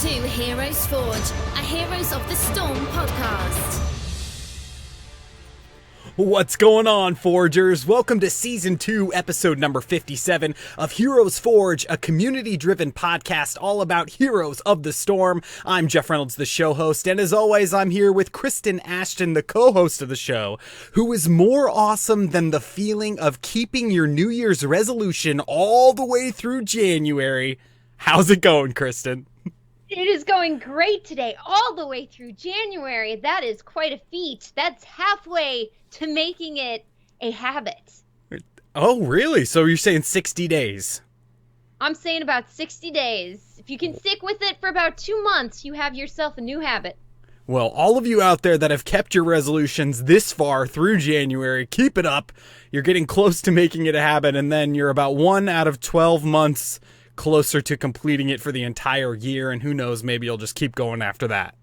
to Heroes Forge, a Heroes of the Storm podcast. What's going on, Forgers? Welcome to Season 2, Episode number 57 of Heroes Forge, a community-driven podcast all about Heroes of the Storm. I'm Jeff Reynolds, the show host, and as always, I'm here with Kristen Ashton, the co-host of the show, who is more awesome than the feeling of keeping your New Year's resolution all the way through January. How's it going, Kristen? It is going great today, all the way through January. That is quite a feat. That's halfway to making it a habit. Oh, really? So you're saying 60 days? I'm saying about 60 days. If you can stick with it for about 2 months, you have yourself a new habit. Well, all of you out there that have kept your resolutions this far through January, keep it up. You're getting close to making it a habit, and then you're about 1 out of 12 months closer to completing it for the entire year, and who knows, maybe you'll just keep going after that.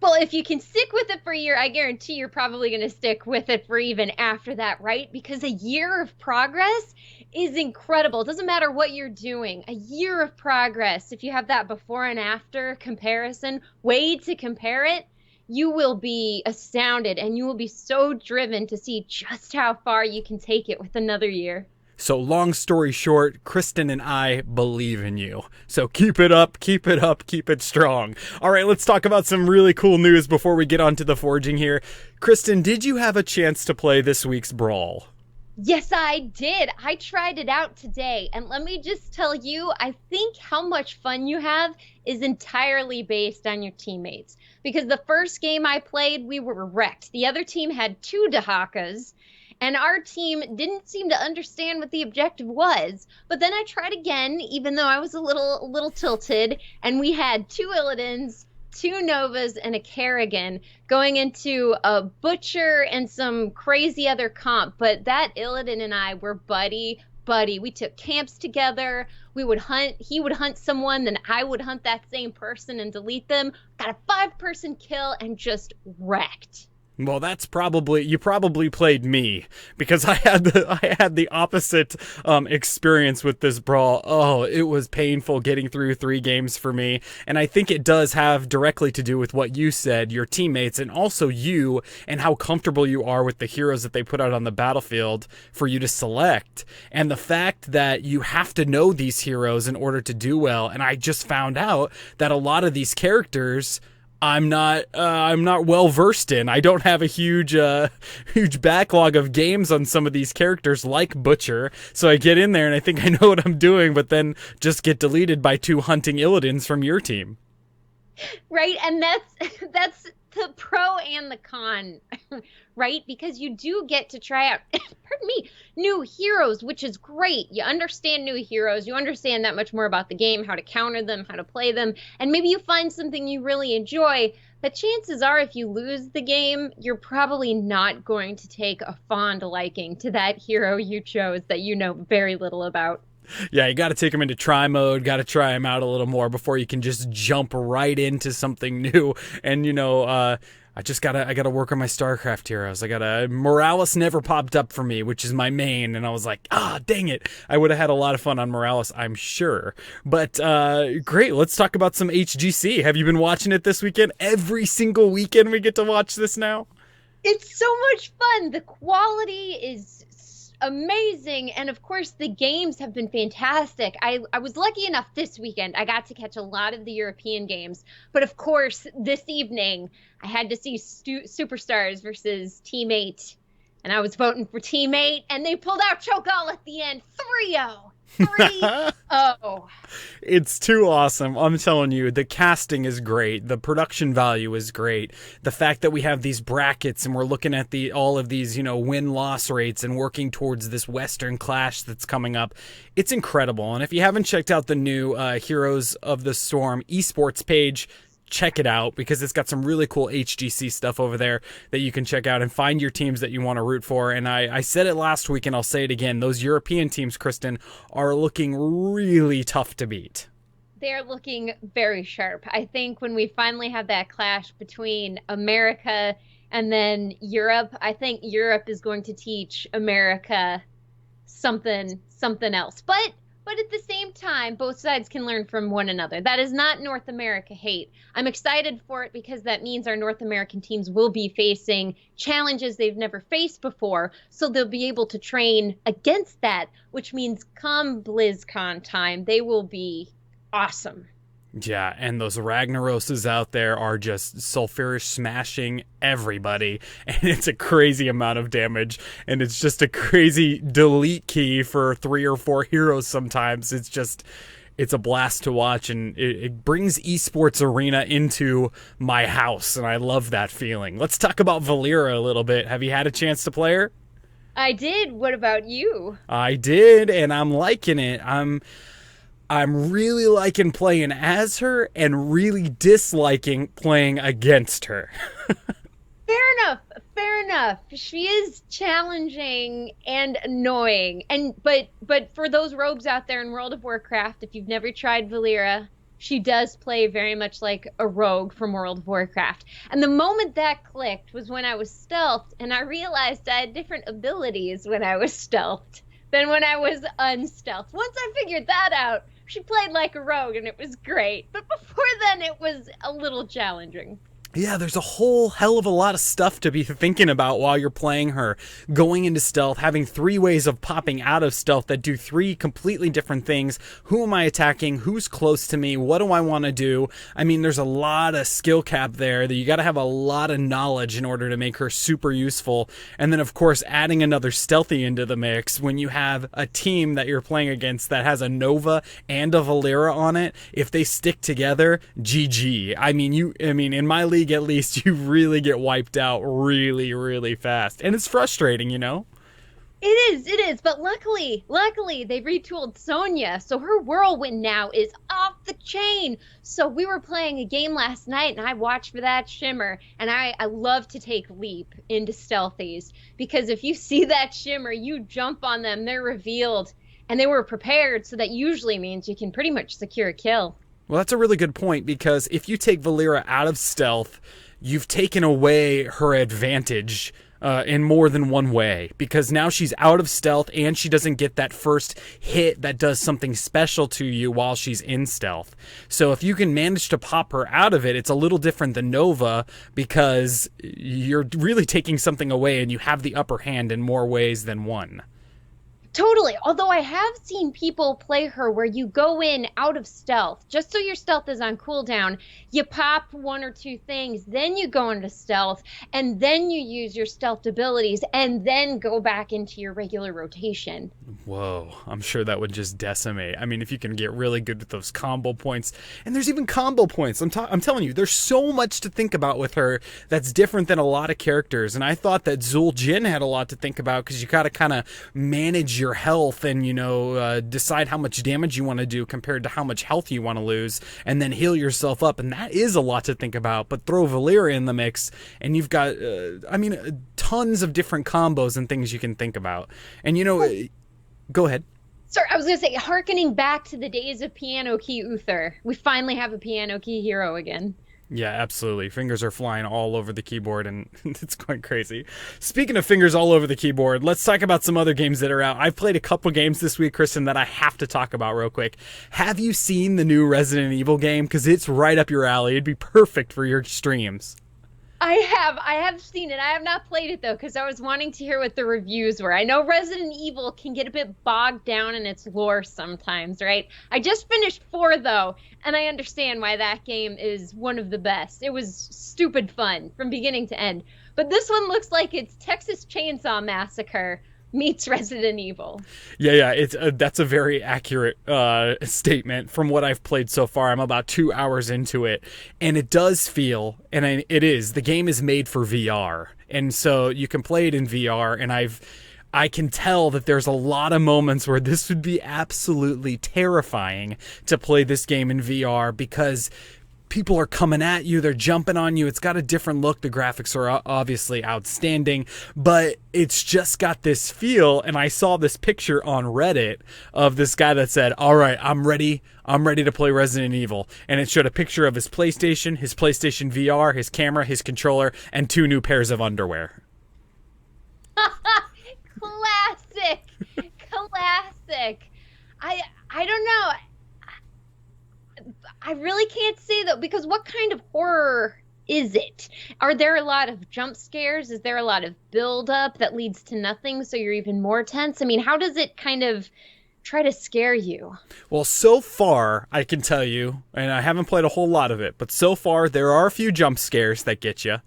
Well, if you can stick with it for a year, I guarantee you're probably going to stick with it for even after that, right? Because a year of progress is incredible. It doesn't matter what you're doing. A year of progress, if you have that before and after comparison, way to compare it, you will be astounded and you will be so driven to see just how far you can take it with another year. So long story short, Kristen and I believe in you. So keep it up, keep it up, keep it strong. All right, let's talk about some really cool news before we get on to the forging here. Kristen, did you have a chance to play this week's Brawl? Yes, I did. I tried it out today. And let me just tell you, I think how much fun you have is entirely based on your teammates. Because the first game I played, we were wrecked. The other team had 2 Dahakas. And our team didn't seem to understand what the objective was. But then I tried again, even though I was a little tilted, and we had 2 Illidan's, 2 Novas, and a Kerrigan going into a Butcher and some crazy other comp. But that Illidan and I were buddy. We took camps together. We would hunt. He would hunt someone, then I would hunt that same person and delete them. Got a 5-person kill and just wrecked. Well, you probably played me, because I had the opposite experience with this Brawl. Oh, it was painful getting through 3 games for me, and I think it does have directly to do with what you said, your teammates, and also you, and how comfortable you are with the heroes that they put out on the battlefield for you to select, and the fact that you have to know these heroes in order to do well. And I just found out that a lot of these characters I'm not well versed in. I don't have a huge backlog of games on some of these characters like Butcher. So I get in there and I think I know what I'm doing, but then just get deleted by 2 hunting Illidan's from your team. Right, and that's the pro and the con, right? Because you do get to try out, pardon me, new heroes, which is great. You understand new heroes. You understand that much more about the game, how to counter them, how to play them, and maybe you find something you really enjoy. But chances are, if you lose the game, you're probably not going to take a fond liking to that hero you chose that you know very little about. Yeah, you got to take them into try mode, got to try them out a little more before you can just jump right into something new. And, I got to work on my StarCraft heroes. Morales never popped up for me, which is my main. And I was like, dang it. I would have had a lot of fun on Morales, I'm sure. But great. Let's talk about some HGC. Have you been watching it this weekend? Every single weekend we get to watch this now? It's so much fun. The quality is amazing, and of course the games have been fantastic. I was lucky enough this weekend I got to catch a lot of the European games, but of course this evening I had to see Superstars versus Team 8, and I was voting for Team 8, and they pulled out Cho'Gall at the end. 3-0. 3-0. It's too awesome. I'm telling you, the casting is great. The production value is great. The fact that we have these brackets and we're looking at all of these, win-loss rates and working towards this Western clash that's coming up. It's incredible. And if you haven't checked out the new Heroes of the Storm esports page, check it out, because it's got some really cool HGC stuff over there that you can check out and find your teams that you want to root for. And I said it last week and I'll say it again. Those European teams, Kristen, are looking really tough to beat. They're looking very sharp. I think when we finally have that clash between America and then Europe, I think Europe is going to teach America something else. But But at the same time, both sides can learn from one another. That is not North America hate. I'm excited for it because that means our North American teams will be facing challenges they've never faced before. So they'll be able to train against that, which means come BlizzCon time, they will be awesome. Yeah, and those Ragnaroses out there are just sulfurish smashing everybody, and it's a crazy amount of damage, and it's just a crazy delete key for 3 or 4 heroes sometimes. It's a blast to watch, and it brings esports arena into my house, and I love that feeling. Let's talk about Valeera a little bit. Have you had a chance to play her? I did. What about you? I did, and I'm liking it. I'm really liking playing as her and really disliking playing against her. Fair enough. She is challenging and annoying. But for those rogues out there in World of Warcraft, if you've never tried Valeera, she does play very much like a rogue from World of Warcraft. And the moment that clicked was when I was stealthed, and I realized I had different abilities when I was stealthed than when I was unstealthed. Once I figured that out, she played like a rogue, and it was great. But before then, it was a little challenging. Yeah, there's a whole hell of a lot of stuff to be thinking about while you're playing her. Going into stealth, having 3 ways of popping out of stealth that do 3 completely different things. Who am I attacking? Who's close to me? What do I want to do? I mean, there's a lot of skill cap there that you got to have a lot of knowledge in order to make her super useful. And then, of course, adding another stealthy into the mix when you have a team that you're playing against that has a Nova and a Valeera on it. If they stick together, GG. I mean, in my league, at least, you really get wiped out really, really fast. And it's frustrating, you know? It is. But luckily, they retooled Sonya. So her whirlwind now is off the chain. So we were playing a game last night, and I watched for that shimmer. And I love to take leap into stealthies. Because if you see that shimmer, you jump on them. They're revealed. And they were prepared. So that usually means you can pretty much secure a kill. Well, that's a really good point, because if you take Valeera out of stealth, you've taken away her advantage in more than one way, because now she's out of stealth and she doesn't get that first hit that does something special to you while she's in stealth. So if you can manage to pop her out of it, it's a little different than Nova, because you're really taking something away and you have the upper hand in more ways than one. Totally. Although I have seen people play her where you go in out of stealth, just so your stealth is on cooldown. You pop 1 or 2 things, then you go into stealth, and then you use your stealth abilities, and then go back into your regular rotation. Whoa, I'm sure that would just decimate. I mean, if you can get really good with those combo points, and there's even combo points. I'm telling you, there's so much to think about with her that's different than a lot of characters. And I thought that Zul Jin had a lot to think about, because you got to kind of manage your health and, decide how much damage you want to do compared to how much health you want to lose, and then heal yourself up. And that is a lot to think about. But throw Valeera in the mix, and you've got, tons of different combos and things you can think about. And, go ahead. Sorry, I was going to say, hearkening back to the days of Piano Key Uther, we finally have a Piano Key hero again. Yeah, absolutely. Fingers are flying all over the keyboard, and it's going crazy. Speaking of fingers all over the keyboard, let's talk about some other games that are out. I've played a couple games this week, Kristen, that I have to talk about real quick. Have you seen the new Resident Evil game? Because it's right up your alley. It'd be perfect for your streams. I have seen it. I have not played it, though, because I was wanting to hear what the reviews were. I know Resident Evil can get a bit bogged down in its lore sometimes, right? I just finished 4, though, and I understand why that game is one of the best. It was stupid fun from beginning to end. But this one looks like it's Texas Chainsaw Massacre meets Resident Evil. Yeah, that's a very accurate statement from what I've played so far. I'm about 2 hours into it, and it does feel, and it is, the game is made for VR, and so you can play it in VR, and I can tell that there's a lot of moments where this would be absolutely terrifying to play this game in VR, because people are coming at you, they're jumping on you. It's got a different look. The graphics are obviously outstanding, but it's just got this feel. And I saw this picture on Reddit of this guy that said, all right, I'm ready to play Resident Evil. And it showed a picture of his PlayStation VR, his camera, his controller, and 2 new pairs of underwear. Classic. I really can't say though, because what kind of horror is it? Are there a lot of jump scares? Is there a lot of build up that leads to nothing so you're even more tense? I mean, how does it kind of try to scare you? Well, so far, I can tell you, and I haven't played a whole lot of it, but so far there are a few jump scares that get you.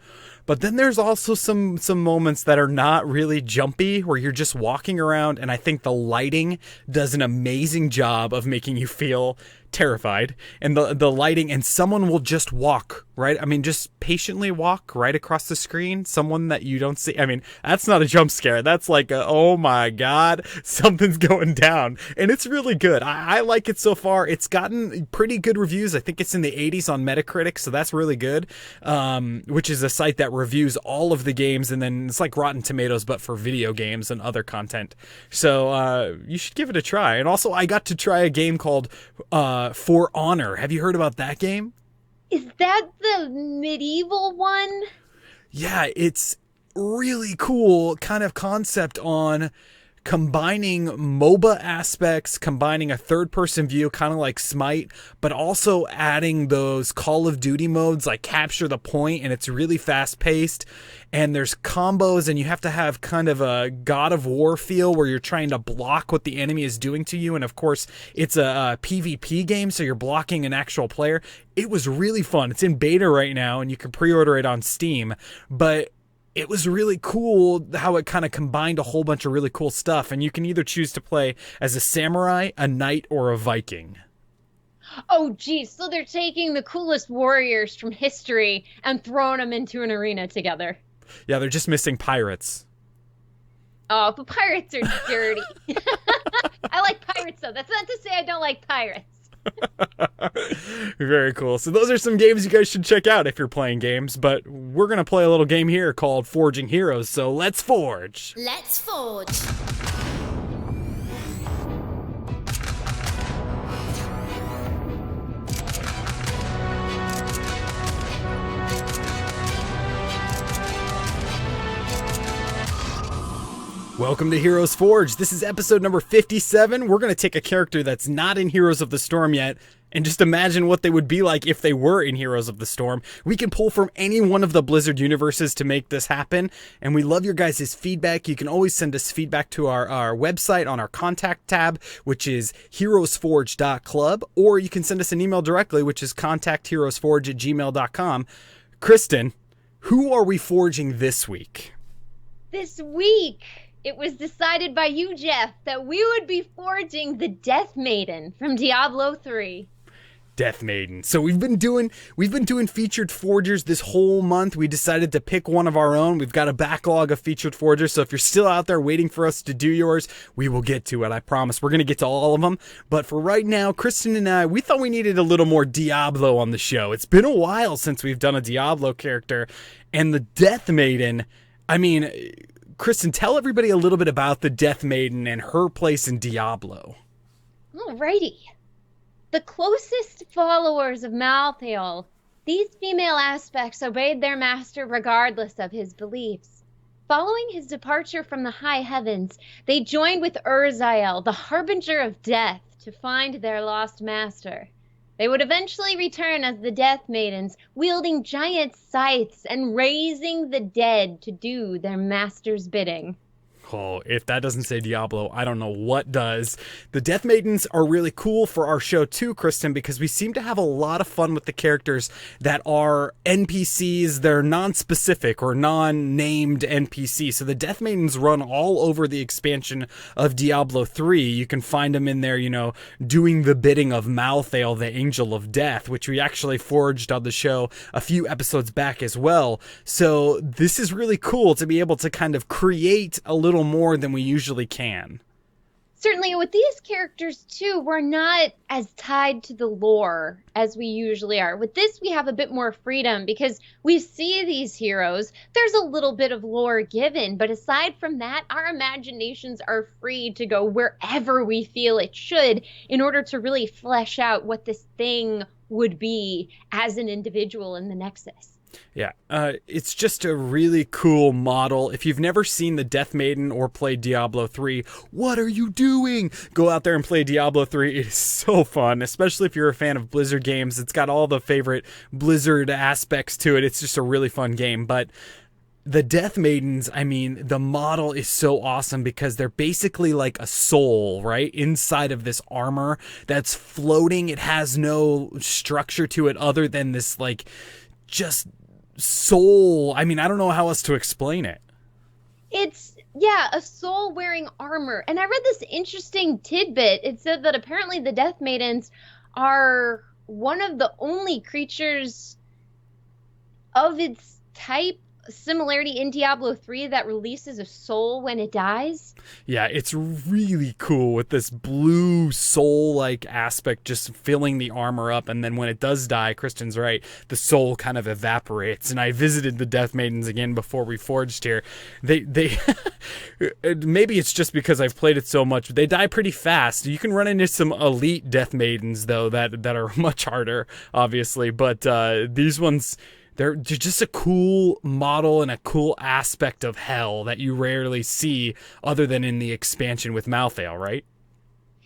But then there's also some moments that are not really jumpy, where you're just walking around, and I think the lighting does an amazing job of making you feel terrified. And the lighting, and someone will just walk, right? I mean, just patiently walk right across the screen. Someone that you don't see. I mean, that's not a jump scare. That's like, oh my God, something's going down. And it's really good. I like it so far. It's gotten pretty good reviews. I think it's in the 80s on Metacritic, so that's really good. Which is a site that reviews all of the games, and then it's like Rotten Tomatoes, but for video games and other content. So you should give it a try. And also, I got to try a game called For Honor. Have you heard about that game? Is that the medieval one? Yeah, it's really cool kind of concept on combining MOBA aspects, combining a third-person view, kind of like Smite, but also adding those Call of Duty modes like Capture the Point, and it's really fast-paced, and there's combos, and you have to have kind of a God of War feel where you're trying to block what the enemy is doing to you, and of course, it's a PvP game, so you're blocking an actual player. It was really fun. It's in beta right now, and you can pre-order it on Steam, but it was really cool how it kind of combined a whole bunch of really cool stuff. And you can either choose to play as a samurai, a knight, or a Viking. Oh, geez. So they're taking the coolest warriors from history and throwing them into an arena together. Yeah, they're just missing pirates. Oh, but pirates are dirty. I like pirates, though. That's not to say I don't like pirates. Very cool. So those are some games you guys should check out if you're playing games, but we're going to play a little game here called Forging Heroes, so let's forge. Let's forge. Welcome to Heroes Forge. This is episode number 57. We're going to take a character that's not in Heroes of the Storm yet and just imagine what they would be like if they were in Heroes of the Storm. We can pull from any one of the Blizzard universes to make this happen, and we love your guys' feedback. You can always send us feedback to our website on our contact tab, which is heroesforge.club, or you can send us an email directly, which is contactheroesforge@gmail.com. Kristen, who are we forging this week? This week, it was decided by you, Jeff, that we would be forging the Death Maiden from Diablo 3. Death Maiden. So we've been doing featured forgers this whole month. We decided to pick one of our own. We've got a backlog of featured forgers, so if you're still out there waiting for us to do yours, we will get to it. I promise. We're going to get to all of them. But for right now, Kristen and I, we thought we needed a little more Diablo on the show. It's been a while since we've done a Diablo character, and the Death Maiden, I mean, Kristen, tell everybody a little bit about the Death Maiden and her place in Diablo. Alrighty. The closest followers of Malthael, these female aspects obeyed their master regardless of his beliefs. Following his departure from the high heavens, they joined with Urzael, the harbinger of death, to find their lost master. They would eventually return as the Death Maidens, wielding giant scythes and raising the dead to do their master's bidding. Oh, if that doesn't say Diablo, I don't know what does. The Death Maidens are really cool for our show too, Kristen, because we seem to have a lot of fun with the characters that are NPCs. They're non-specific or non-named NPCs. So the Death Maidens run all over the expansion of Diablo 3. You can find them in there, you know, doing the bidding of Malthael, the Angel of Death, which we actually forged on the show a few episodes back as well. So this is really cool to be able to kind of create a little more than we usually can. Certainly, with these characters, too, we're not as tied to the lore as we usually are. With this, we have a bit more freedom because we see these heroes. There's a little bit of lore given, but aside from that, our imaginations are free to go wherever we feel it should in order to really flesh out what this thing would be as an individual in the Nexus. Yeah, it's just a really cool model. If you've never seen the Death Maiden or played Diablo 3, what are you doing? Go out there and play Diablo 3. It is so fun, especially if you're a fan of Blizzard games. It's got all the favorite Blizzard aspects to it. It's just a really fun game. But the Death Maidens, I mean, the model is so awesome because they're basically like a soul, right? Inside of this armor that's floating. It has no structure to it other than this, like, just soul. I mean, I don't know how else to explain it. It's, yeah, a soul wearing armor. And I read this interesting tidbit. It said that apparently the Death Maidens are one of the only creatures of its type, similarity in Diablo 3, that releases a soul when it dies. Yeah, it's really cool with this blue soul-like aspect just filling the armor up, and then when it does die, Kristen's right, the soul kind of evaporates. And I visited the Death Maidens again before we forged here. They maybe it's just because I've played it so much, but they die pretty fast. You can run into some elite Death Maidens, though, that are much harder, obviously, but these ones, they're just a cool model and a cool aspect of hell that you rarely see other than in the expansion with Malthael, right?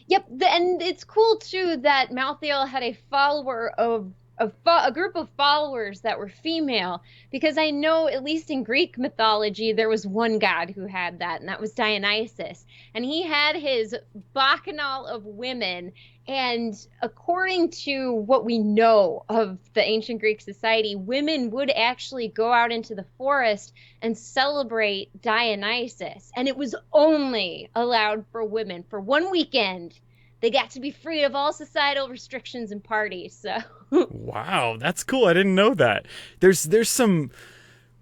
Yep, and it's cool, too, that Malthael had a follower of a group of followers that were female, because I know, at least in Greek mythology, there was one god who had that, and that was Dionysus. And he had his bacchanal of women, and according to what we know of the ancient Greek society, women would actually go out into the forest and celebrate Dionysus. And it was only allowed for women for one weekend. They got to be free of all societal restrictions and parties. So wow, that's cool. I didn't know that. There's some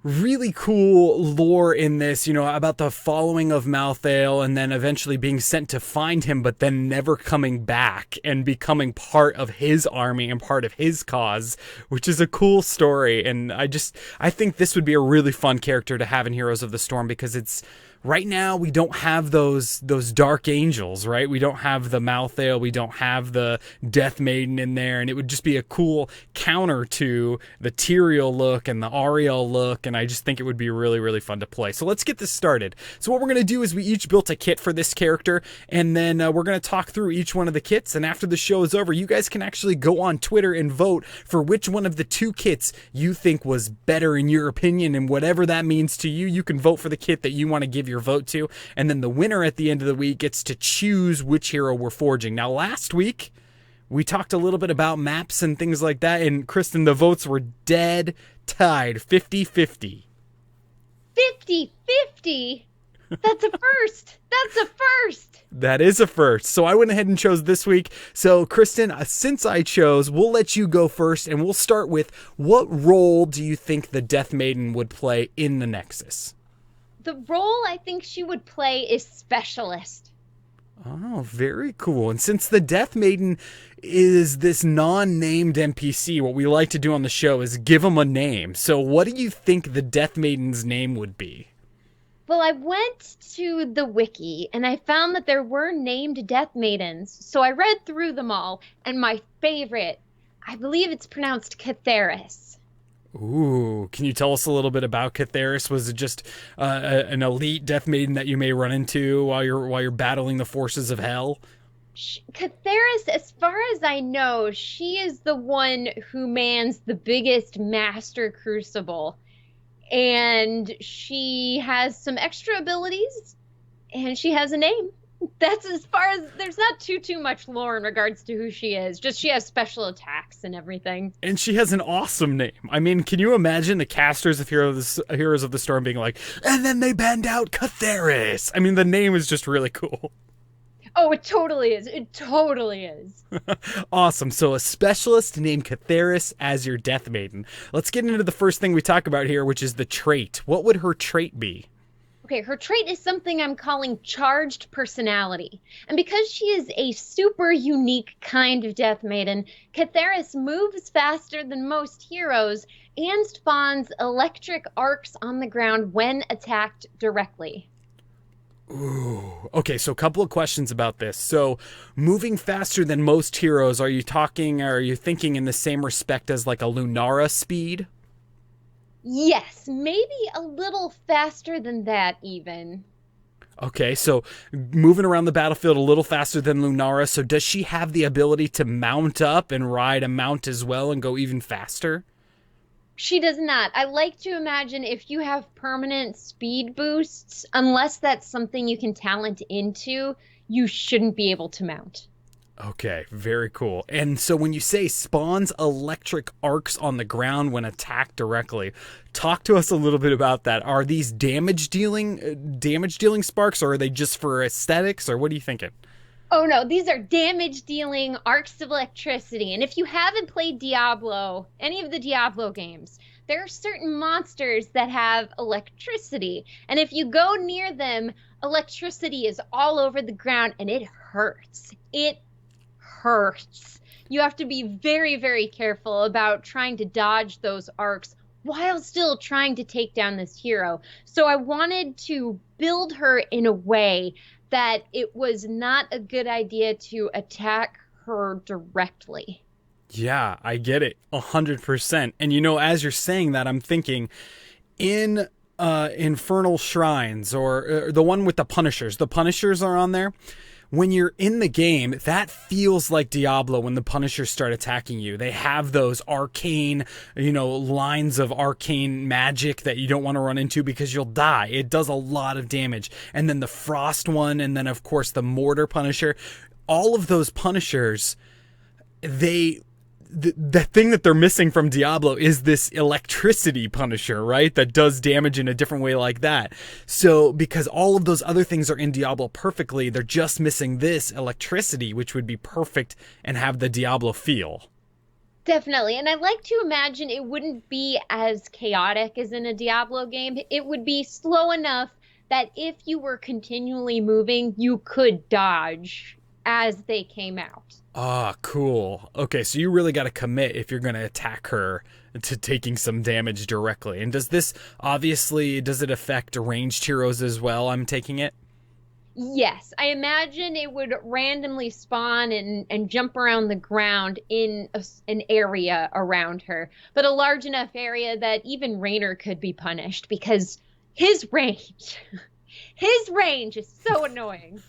really cool lore in this, you know, about the following of Malthael and then eventually being sent to find him, but then never coming back and becoming part of his army and part of his cause, which is a cool story. And I think this would be a really fun character to have in Heroes of the Storm, because it's, right now, we don't have those dark angels, right? We don't have the Malthael, we don't have the Death Maiden in there, and it would just be a cool counter to the Tyrael look and the Ariel look, and I just think it would be really, really fun to play. So let's get this started. So what we're going to do is we each built a kit for this character, and then we're going to talk through each one of the kits, and after the show is over, you guys can actually go on Twitter and vote for which one of the two kits you think was better in your opinion, and whatever that means to you, you can vote for the kit that you want to give your vote to, and then the winner at the end of the week gets to choose which hero we're forging. Now, last week we talked a little bit about maps and things like that, and Kristen, the votes were dead tied, 50-50. 50-50? That's a first. That's a first. That is a first. So I went ahead and chose this week. So Kristen, since I chose, we'll let you go first, and we'll start with, what role do you think the Death Maiden would play in the Nexus? The role I think she would play is specialist. Oh, very cool. And since the Death Maiden is this non-named NPC, what we like to do on the show is give them a name. So what do you think the Death Maiden's name would be? Well, I went to the wiki and I found that there were named Death Maidens. So I read through them all, and my favorite, I believe it's pronounced Catharis. Ooh, can you tell us a little bit about Catharis? Was it just an elite Death Maiden that you may run into while you're battling the forces of hell? Catharis, as far as I know, she is the one who mans the biggest master crucible, and she has some extra abilities, and she has a name. That's as far as, there's not too much lore in regards to who she is. Just she has special attacks and everything. And she has an awesome name. I mean, can you imagine the casters of Heroes of the Storm being like, and then they band out Catharis? I mean, the name is just really cool. Oh, it totally is. It totally is. Awesome. So a specialist named Catharis as your Death Maiden. Let's get into the first thing we talk about here, which is the trait. What would her trait be? Okay, her trait is something I'm calling charged personality. And because she is a super unique kind of Death Maiden, Catharis moves faster than most heroes and spawns electric arcs on the ground when attacked directly. Ooh. Okay, so a couple of questions about this. So, moving faster than most heroes, are you thinking in the same respect as like a Lunara speed? Yes, maybe a little faster than that even. Okay, so moving around the battlefield a little faster than Lunara. So does she have the ability to mount up and ride a mount as well and go even faster? She does not. I like to imagine if you have permanent speed boosts, unless that's something you can talent into, you shouldn't be able to mount. Okay, very cool. And so when you say spawns electric arcs on the ground when attacked directly, talk to us a little bit about that. Are these damage dealing sparks, or are they just for aesthetics, or what are you thinking? Oh no, these are damage dealing arcs of electricity. And if you haven't played Diablo, any of the Diablo games, there are certain monsters that have electricity. And if you go near them, electricity is all over the ground and it hurts. It hurts. You have to be very, very careful about trying to dodge those arcs while still trying to take down this hero. So I wanted to build her in a way that it was not a good idea to attack her directly. Yeah, I get it 100%. And as you're saying that, I'm thinking in Infernal Shrines or the one with the Punishers are on there. When you're in the game, that feels like Diablo when the Punishers start attacking you. They have those arcane, lines of arcane magic that you don't want to run into because you'll die. It does a lot of damage. And then the Frost one, and then, of course, the Mortar Punisher. All of those Punishers, the thing that they're missing from Diablo is this electricity Punisher, right? That does damage in a different way like that. So because all of those other things are in Diablo perfectly, they're just missing this electricity, which would be perfect and have the Diablo feel. Definitely. And I like to imagine it wouldn't be as chaotic as in a Diablo game. It would be slow enough that if you were continually moving, you could dodge as they came out. Ah, cool. Okay, so you really got to commit if you're going to attack her to taking some damage directly. And does it affect ranged heroes as well, I'm taking it? Yes, I imagine it would randomly spawn and jump around the ground in an area around her, but a large enough area that even Raynor could be punished because his range is so annoying.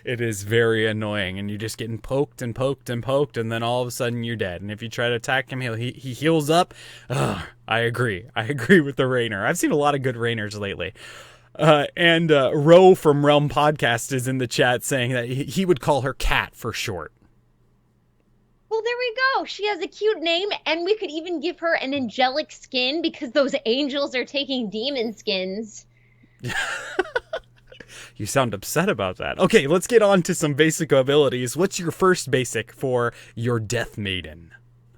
It is very annoying, and you're just getting poked and poked and poked, and then all of a sudden you're dead. And if you try to attack him, he heals up. I agree with the Raynor. I've seen a lot of good Raynors lately. And Ro from Realm Podcast is in the chat saying that he would call her Cat for short. Well, there we go. She has a cute name, and we could even give her an angelic skin because those angels are taking demon skins. You sound upset about that. Okay, let's get on to some basic abilities. What's your first basic for your Death Maiden?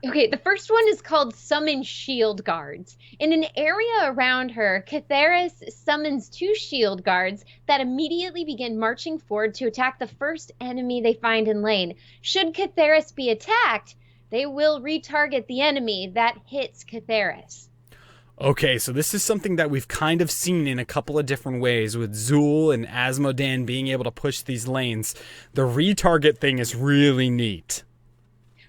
Okay, the first one is called Summon Shield Guards. In an area around her, Catheris summons 2 shield guards that immediately begin marching forward to attack the first enemy they find in lane. Should Catheris be attacked, they will retarget the enemy that hits Catheris. Okay, so this is something that we've kind of seen in a couple of different ways with Zul and Asmodan being able to push these lanes. The retarget thing is really neat.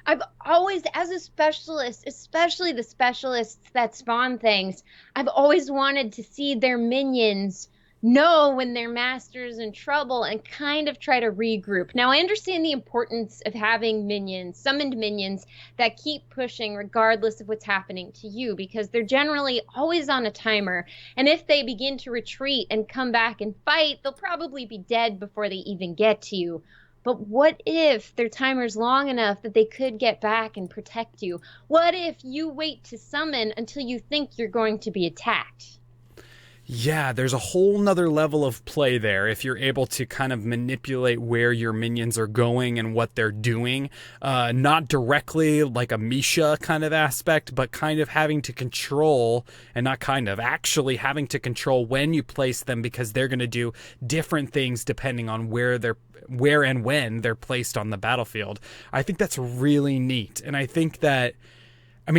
I've always, as a specialist, especially the specialists that spawn things, I've always wanted to see their minions know when their master's in trouble and kind of try to regroup. Now, I understand the importance of having minions, summoned minions, that keep pushing regardless of what's happening to you, because they're generally always on a timer. And if they begin to retreat and come back and fight, they'll probably be dead before they even get to you. But what if their timer's long enough that they could get back and protect you? What if you wait to summon until you think you're going to be attacked? Yeah, there's a whole nother level of play there if you're able to kind of manipulate where your minions are going and what they're doing. Not directly like a Misha kind of aspect, but kind of having to control, and not kind of, actually having to control when you place them because they're going to do different things depending on where and when they're placed on the battlefield. I think that's really neat. And I think that,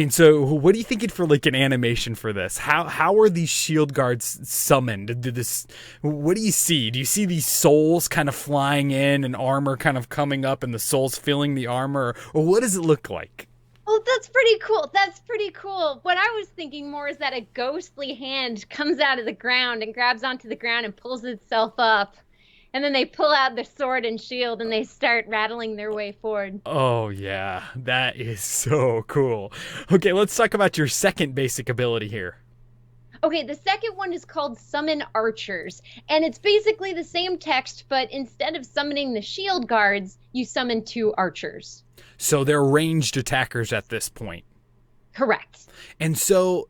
so what are you thinking for like an animation for this? How are these shield guards summoned? What do you see? Do you see these souls kind of flying in and armor kind of coming up and the souls filling the armor? Or what does it look like? Well, Oh, that's pretty cool. That's pretty cool. What I was thinking more is that a ghostly hand comes out of the ground and grabs onto the ground and pulls itself up. And then they pull out their sword and shield and they start rattling their way forward. Oh, yeah. That is so cool. Okay, let's talk about your second basic ability here. Okay, the second one is called Summon Archers, and it's basically the same text, but instead of summoning the shield guards, you summon 2 archers. So they're ranged attackers at this point. Correct. And so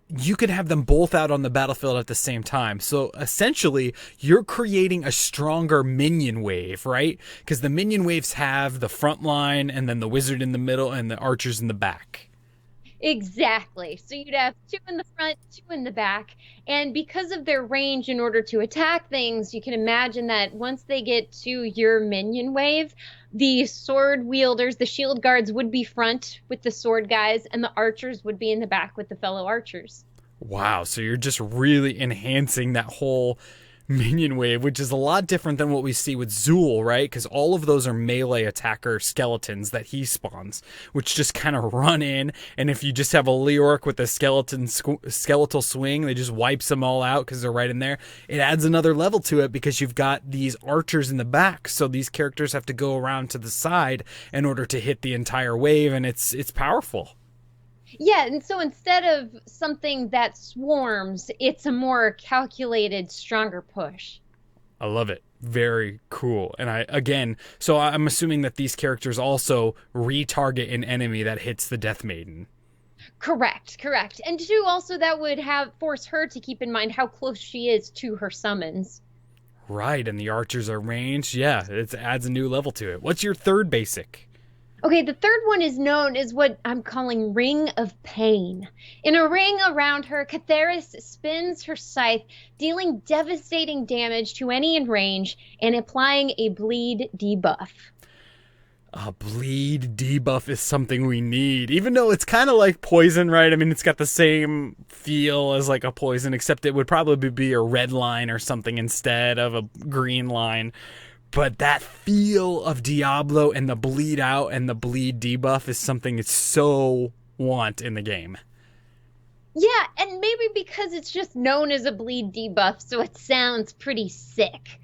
you could have them both out on the battlefield at the same time. So essentially, you're creating a stronger minion wave, right? Because the minion waves have the front line, and then the wizard in the middle, and the archers in the back. Exactly. So you'd have 2 in the front, 2 in the back. And because of their range in order to attack things, you can imagine that once they get to your minion wave, the sword wielders, the shield guards would be front with the sword guys, and the archers would be in the back with the fellow archers. Wow, so you're just really enhancing that whole minion wave, which is a lot different than what we see with Zool, right? Because all of those are melee attacker skeletons that he spawns, which just kind of run in, and if you just have a Leoric with a skeletal swing, they just wipes them all out because they're right in there. It adds another level to it because you've got these archers in the back, so these characters have to go around to the side in order to hit the entire wave, and it's powerful. Yeah, and so instead of something that swarms, it's a more calculated, stronger push. I love it. Very cool. And I'm assuming that these characters also retarget an enemy that hits the Death Maiden. Correct. And 2, also that would force her to keep in mind how close she is to her summons. Right, and the archers are ranged. Yeah, it adds a new level to it. What's your third basic? Okay, the third one is known as what I'm calling Ring of Pain. In a ring around her, Catheris spins her scythe, dealing devastating damage to any in range and applying a bleed debuff. A bleed debuff is something we need, even though it's kind of like poison, right? I mean, it's got the same feel as like a poison, except it would probably be a red line or something instead of a green line. But that feel of Diablo and the bleed out and the bleed debuff is something it's so want in the game. Yeah, and maybe because it's just known as a bleed debuff, so it sounds pretty sick.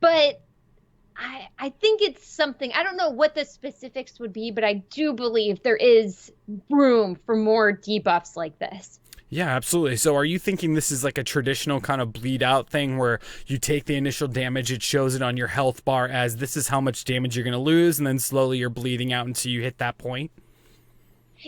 But I think it's something, I don't know what the specifics would be, but I do believe there is room for more debuffs like this. Yeah, absolutely. So are you thinking this is like a traditional kind of bleed out thing where you take the initial damage, it shows it on your health bar as this is how much damage you're going to lose, and then slowly you're bleeding out until you hit that point?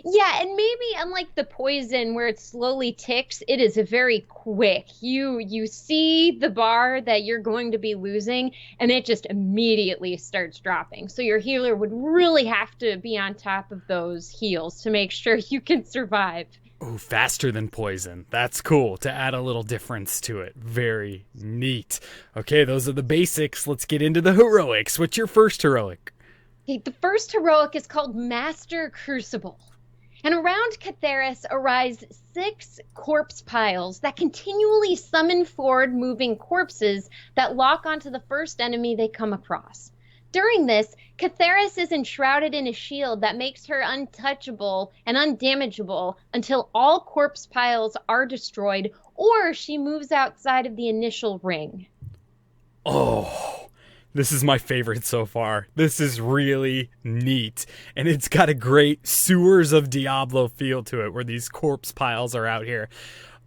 Yeah, and maybe unlike the poison where it slowly ticks, it is very quick. You see the bar that you're going to be losing, and it just immediately starts dropping. So your healer would really have to be on top of those heals to make sure you can survive. Oh, faster than poison. That's cool to add a little difference to it. Very neat. Okay, those are the basics. Let's get into the heroics. What's your first heroic? Okay, the first heroic is called Master Crucible. And around Catheris arise 6 corpse piles that continually summon forward moving corpses that lock onto the first enemy they come across. During this, Catheris is enshrouded in a shield that makes her untouchable and undamageable until all corpse piles are destroyed or she moves outside of the initial ring. Oh, this is my favorite so far. This is really neat. And it's got a great Sewers of Diablo feel to it where these corpse piles are out here.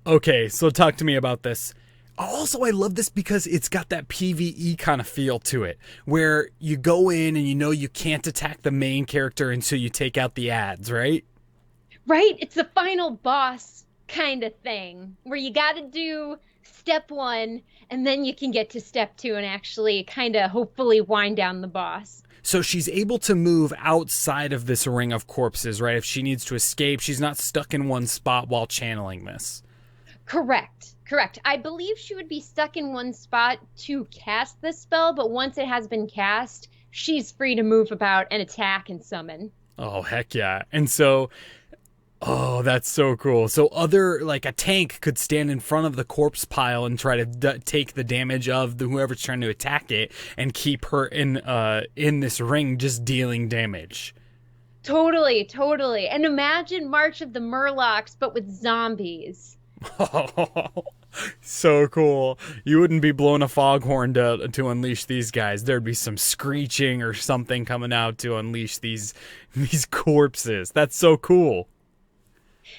Okay, so talk to me about this. Also, I love this because it's got that PvE kind of feel to it, where you go in and you know you can't attack the main character until you take out the ads, right? Right? It's the final boss kind of thing, where you got to do step 1, and then you can get to step 2 and actually kind of hopefully wind down the boss. So she's able to move outside of this ring of corpses, right? If she needs to escape, she's not stuck in one spot while channeling this. Correct. I believe she would be stuck in one spot to cast this spell, but once it has been cast, she's free to move about and attack and summon. Oh, heck yeah. And so, oh, that's so cool. So like a tank could stand in front of the corpse pile and try to take the damage of whoever's trying to attack it and keep her in this ring just dealing damage. Totally, totally. And imagine March of the Murlocs, but with zombies. So cool. You wouldn't be blowing a foghorn to unleash these guys. There'd be some screeching or something coming out to unleash these corpses. That's so cool.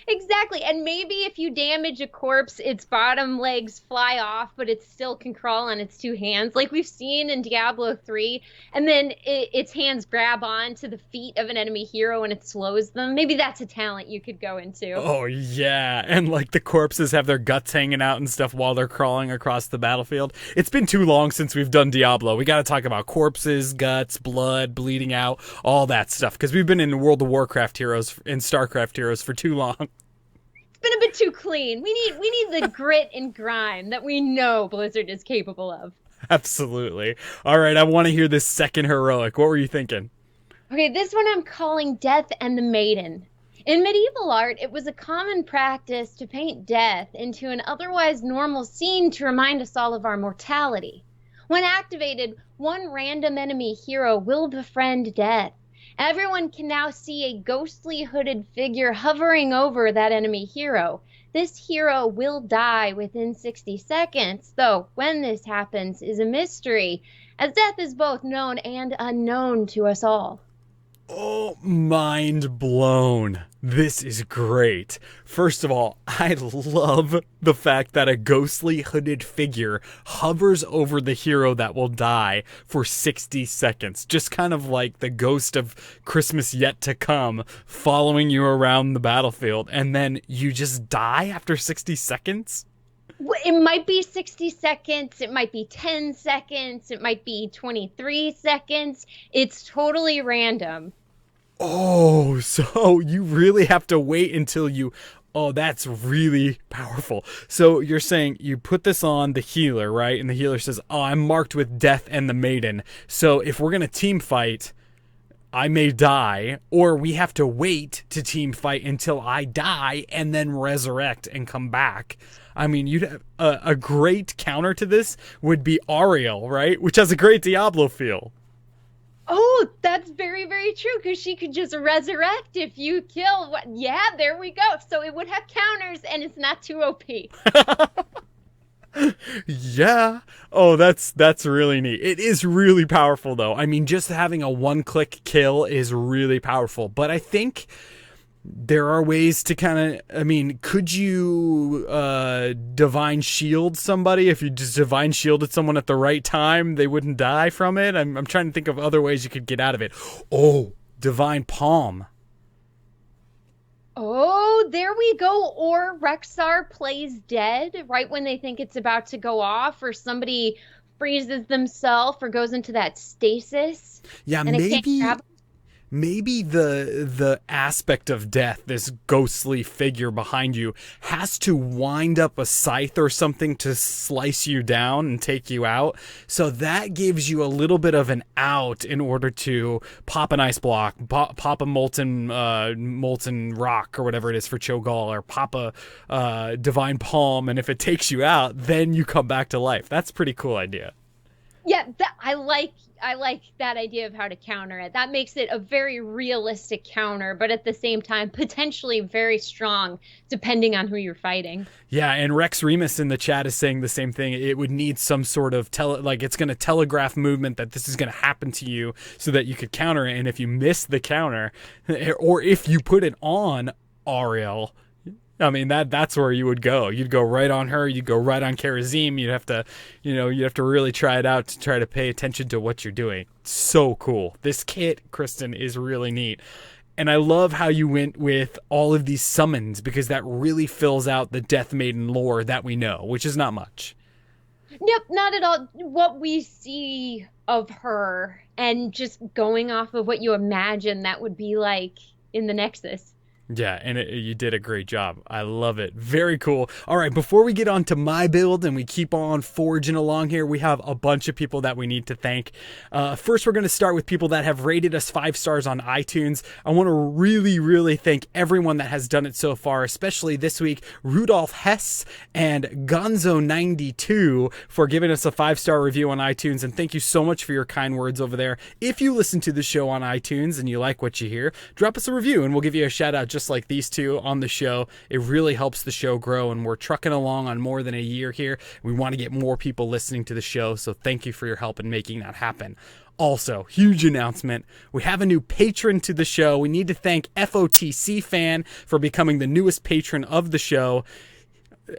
Exactly. And maybe if you damage a corpse, its bottom legs fly off, but it still can crawl on its two hands, like we've seen in Diablo 3. And then its hands grab on to the feet of an enemy hero and it slows them. Maybe that's a talent you could go into. Oh, yeah. And like the corpses have their guts hanging out and stuff while they're crawling across the battlefield. It's been too long since we've done Diablo. We got to talk about corpses, guts, blood, bleeding out, all that stuff. Because we've been in World of Warcraft heroes and StarCraft heroes for too long. Been a bit too clean. We need the grit and grime that we know Blizzard is capable of. Absolutely. All right, I want to hear this second heroic. What were you thinking? Okay, this one I'm calling Death and the Maiden. In medieval art, it was a common practice to paint death into an otherwise normal scene to remind us all of our mortality. When activated, one random enemy hero will befriend death. Everyone can now see a ghostly hooded figure hovering over that enemy hero. This hero will die within 60 seconds, though when this happens is a mystery, as death is both known and unknown to us all. Oh, mind blown. This is great. First of all, I love the fact that a ghostly hooded figure hovers over the hero that will die for 60 seconds. Just kind of like the ghost of Christmas yet to come following you around the battlefield. And then you just die after 60 seconds? It might be 60 seconds, it might be 10 seconds, it might be 23 seconds. It's totally random. Oh, so you really have to wait until you... Oh, that's really powerful. So you're saying you put this on the healer, right? And the healer says, oh, I'm marked with Death and the Maiden. So if we're going to team fight, I may die, or we have to wait to team fight until I die and then resurrect and come back. I mean, you'd have a great counter to this would be Ariel, right? Which has a great Diablo feel. Oh, that's very, very true, because she could just resurrect if you kill. Yeah, there we go. So it would have counters, and it's not too OP. Yeah. Oh, that's really neat. It is really powerful, though. I mean, just having a one-click kill is really powerful. But I think there are ways to kind of, I mean, could you divine shield somebody? If you just divine shielded someone at the right time, they wouldn't die from it? I'm trying to think of other ways you could get out of it. Oh, divine palm. Oh, there we go. Or Rexar plays dead right when they think it's about to go off, or somebody freezes themselves or goes into that stasis. Yeah, and it can't grab them. Maybe the aspect of death, this ghostly figure behind you, has to wind up a scythe or something to slice you down and take you out. So that gives you a little bit of an out in order to pop an ice block, pop a molten rock or whatever it is for Cho'Gall, or pop a divine palm, and if it takes you out, then you come back to life. That's a pretty cool idea. Yeah, I like that idea of how to counter it. That makes it a very realistic counter, but at the same time, potentially very strong, depending on who you're fighting. Yeah, and Rex Remus in the chat is saying the same thing. It would need some sort of it's going to telegraph movement that this is going to happen to you so that you could counter it. And if you miss the counter, or if you put it on Ariel, I mean, that's where you would go. You'd go right on her. You'd go right on Karazim. You'd have to really try it out to try to pay attention to what you're doing. So cool. This kit, Kristen, is really neat. And I love how you went with all of these summons, because that really fills out the Death Maiden lore that we know, which is not much. Yep, not at all. What we see of her, and just going off of what you imagine that would be like in the Nexus. Yeah, and you did a great job. I love it. Very cool. All right, before we get on to my build and we keep on forging along here, we have a bunch of people that we need to thank. First, we're going to start with people that have rated us 5 stars on iTunes. I want to really thank everyone that has done it so far, especially this week, Rudolph Hess and Gonzo92 for giving us a 5-star review on iTunes. And thank you so much for your kind words over there. If you listen to the show on iTunes and you like what you hear, drop us a review and we'll give you a shout out just like these two on the show. It really helps the show grow, and we're trucking along on more than a year here. We want to get more people listening to the show, so thank you for your help in making that happen. Also, huge announcement. We have a new patron to the show. We need to thank FOTC Fan for becoming the newest patron of the show.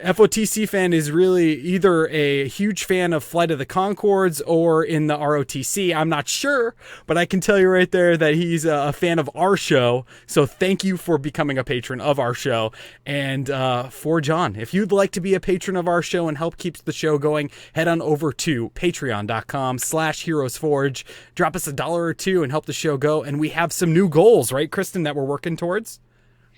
FOTC Fan is really either a huge fan of Flight of the Conchords or in the ROTC. I'm not sure, but I can tell you right there that he's a fan of our show. So thank you for becoming a patron of our show. And for John, if you'd like to be a patron of our show and help keep the show going, head on over to patreon.com/HeroesForge. Drop us $1 or $2 and help the show go. And we have some new goals, right, Kristen, that we're working towards?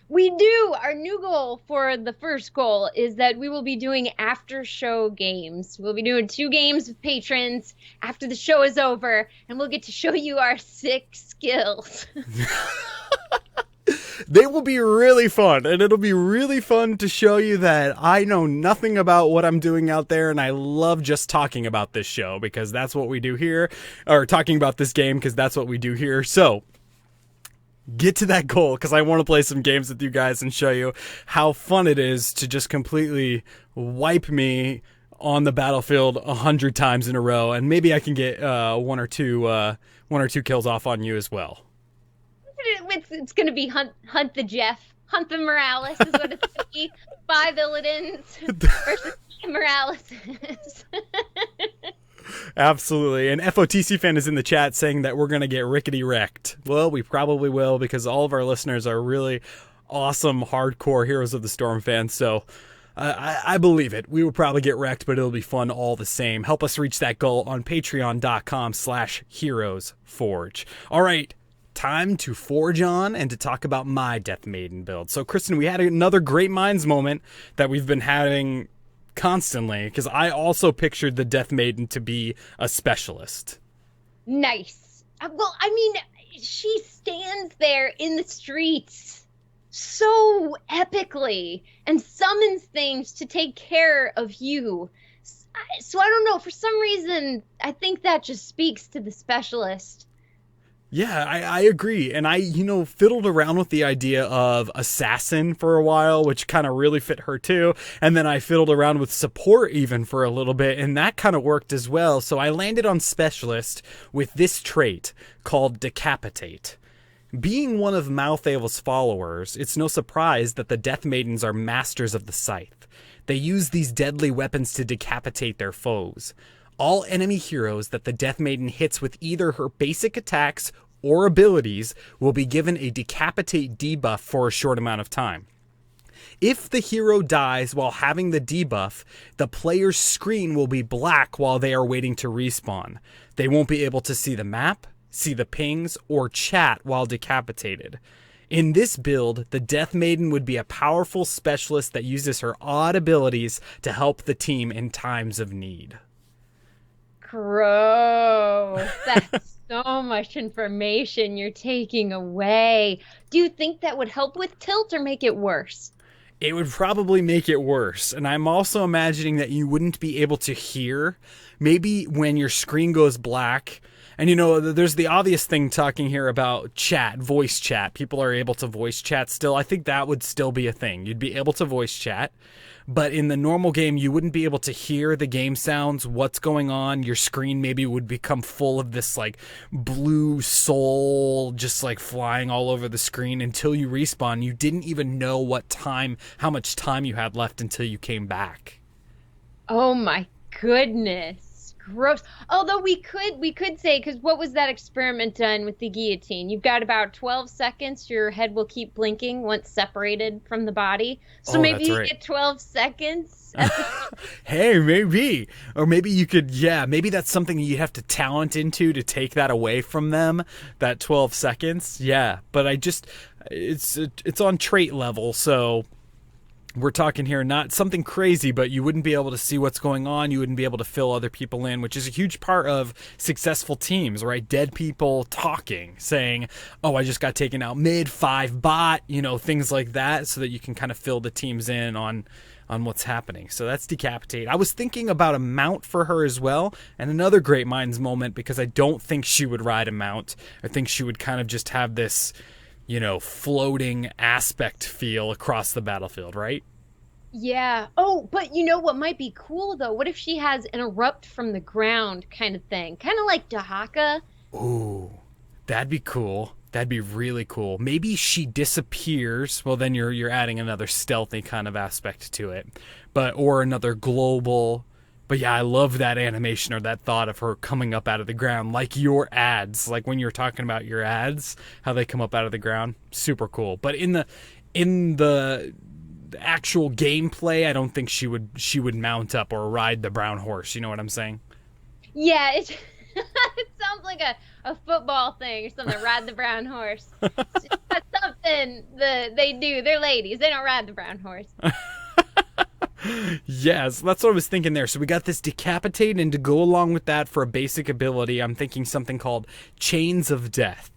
We do. Our new goal for the first goal is that we will be doing after show games. We'll be doing 2 games with patrons after the show is over, and we'll get to show you our sick skills. They will be really fun, and it'll be really fun to show you that I know nothing about what I'm doing out there, and I love just talking about this show because that's what we do here, or talking about this game because that's what we do here. So get to that goal, because I want to play some games with you guys and show you how fun it is to just completely wipe me on the battlefield 100 times in a row, and maybe I can get one or two kills off on you as well. It's going to be hunt the Jeff, hunt the Morales is what it's going to be. 5 Illidan's versus Morales. Absolutely. And FOTC Fan is in the chat saying that we're going to get rickety wrecked. Well, we probably will, because all of our listeners are really awesome, hardcore Heroes of the Storm fans. So I believe it. We will probably get wrecked, but it'll be fun all the same. Help us reach that goal on patreon.com/HeroesForge. All right. Time to forge on and to talk about my Death Maiden build. So, Kristen, we had another Great Minds moment that we've been having constantly, because I also pictured the Death Maiden to be a specialist. Nice. Well, I mean, she stands there in the streets so epically and summons things to take care of you. So I don't know, for some reason, I think that just speaks to the specialist. Yeah, I agree. And I, fiddled around with the idea of assassin for a while, which kind of really fit her too. And then I fiddled around with support even for a little bit, and that kind of worked as well. So I landed on specialist with this trait called decapitate. Being one of Malthael's followers, it's no surprise that the Death Maidens are masters of the scythe. They use these deadly weapons to decapitate their foes. All enemy heroes that the Death Maiden hits with either her basic attacks or abilities will be given a decapitate debuff for a short amount of time. If the hero dies while having the debuff, the player's screen will be black while they are waiting to respawn. They won't be able to see the map, see the pings, or chat while decapitated. In this build, the Death Maiden would be a powerful specialist that uses her odd abilities to help the team in times of need. Gross. That's so much information you're taking away. Do you think that would help with tilt or make it worse? It would probably make it worse. And I'm also imagining that you wouldn't be able to hear. Maybe when your screen goes black. And there's the obvious thing talking here about chat, voice chat. People are able to voice chat still. I think that would still be a thing. You'd be able to voice chat. But in the normal game, you wouldn't be able to hear the game sounds, what's going on. Your screen maybe would become full of this blue soul just flying all over the screen until you respawn. You didn't even know how much time you had left until you came back. Oh my goodness. Gross. Although we could say, because what was that experiment done with the guillotine? You've got about 12 seconds. Your head will keep blinking once separated from the body. So maybe that's you right. get 12 seconds. Hey, maybe. Or maybe you could, maybe that's something you have to talent into to take that away from them, that 12 seconds. Yeah, but it's on trait level, so we're talking here not something crazy, but you wouldn't be able to see what's going on. You wouldn't be able to fill other people in, which is a huge part of successful teams, right? Dead people talking, saying, oh, I just got taken out mid, 5 bot, things like that, so that you can kind of fill the teams in on what's happening. So that's Decapitate. I was thinking about a mount for her as well, and another Great Minds moment, because I don't think she would ride a mount. I think she would kind of just have this floating aspect feel across the battlefield, right? Yeah. Oh, but you know what might be cool though? What if she has an erupt from the ground kind of thing? Kind of like Dahaka. Ooh, that'd be cool. That'd be really cool. Maybe she disappears. Well, then you're adding another stealthy kind of aspect to it. Or another global. But yeah, I love that animation or that thought of her coming up out of the ground, like your ads, like when you were talking about your ads, how they come up out of the ground. Super cool. But in the actual gameplay, I don't think she would mount up or ride the brown horse. You know what I'm saying? Yeah, it sounds like a football thing or something. Ride the brown horse. That's something they do. They're ladies. They don't ride the brown horse. Yes, that's what I was thinking there. So we got this Decapitate, and to go along with that for a basic ability, I'm thinking something called Chains of Death.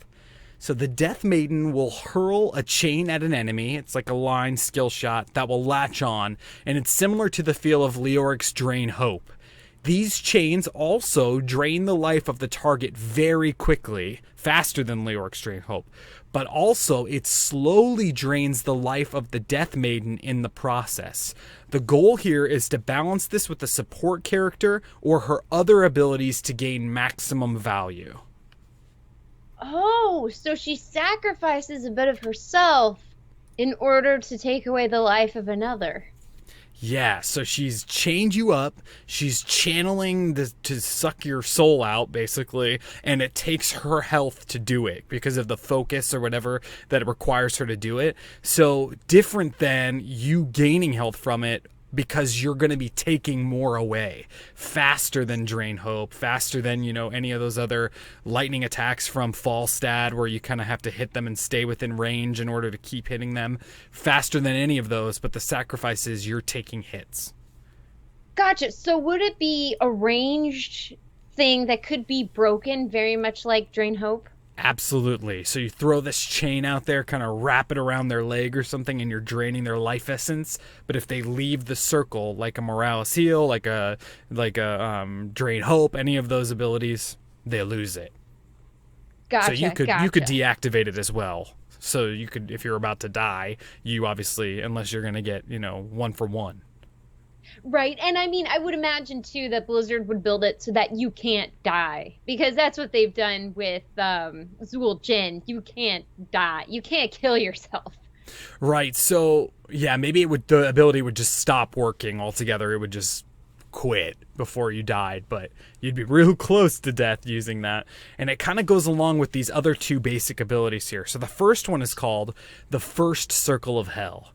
So the Death Maiden will hurl a chain at an enemy. It's like a line skill shot that will latch on, and it's similar to the feel of Leoric's Drain Hope. These chains also drain the life of the target very quickly, faster than Leoric's Drain Hope, but also it slowly drains the life of the Death Maiden in the process. The goal here is to balance this with a support character or her other abilities to gain maximum value. Oh, so she sacrifices a bit of herself in order to take away the life of another. Yeah, so she's chained you up, she's channeling to suck your soul out, basically, and it takes her health to do it because of the focus or whatever that it requires her to do it. So different than you gaining health from it, because you're going to be taking more away faster than Drain Hope, faster than, any of those other lightning attacks from Falstad where you kind of have to hit them and stay within range in order to keep hitting them, faster than any of those, but the sacrifice is you're taking hits. Gotcha. So would it be a ranged thing that could be broken, very much like Drain Hope? Absolutely. So you throw this chain out there, kind of wrap it around their leg or something, and you're draining their life essence. But if they leave the circle, like a Morales Heal, like a Drain Hope, any of those abilities, they lose it. Gotcha. So you could deactivate it as well. So you could, if you're about to die, you obviously, unless you're going to get 1 for 1. Right. And I mean, I would imagine too that Blizzard would build it so that you can't die, because that's what they've done with Zool Jin. You can't die. You can't kill yourself. Right. So yeah, maybe the ability would just stop working altogether. It would just quit before you died, but you'd be real close to death using that. And it kind of goes along with these other 2 basic abilities here. So the first one is called the First Circle of Hell.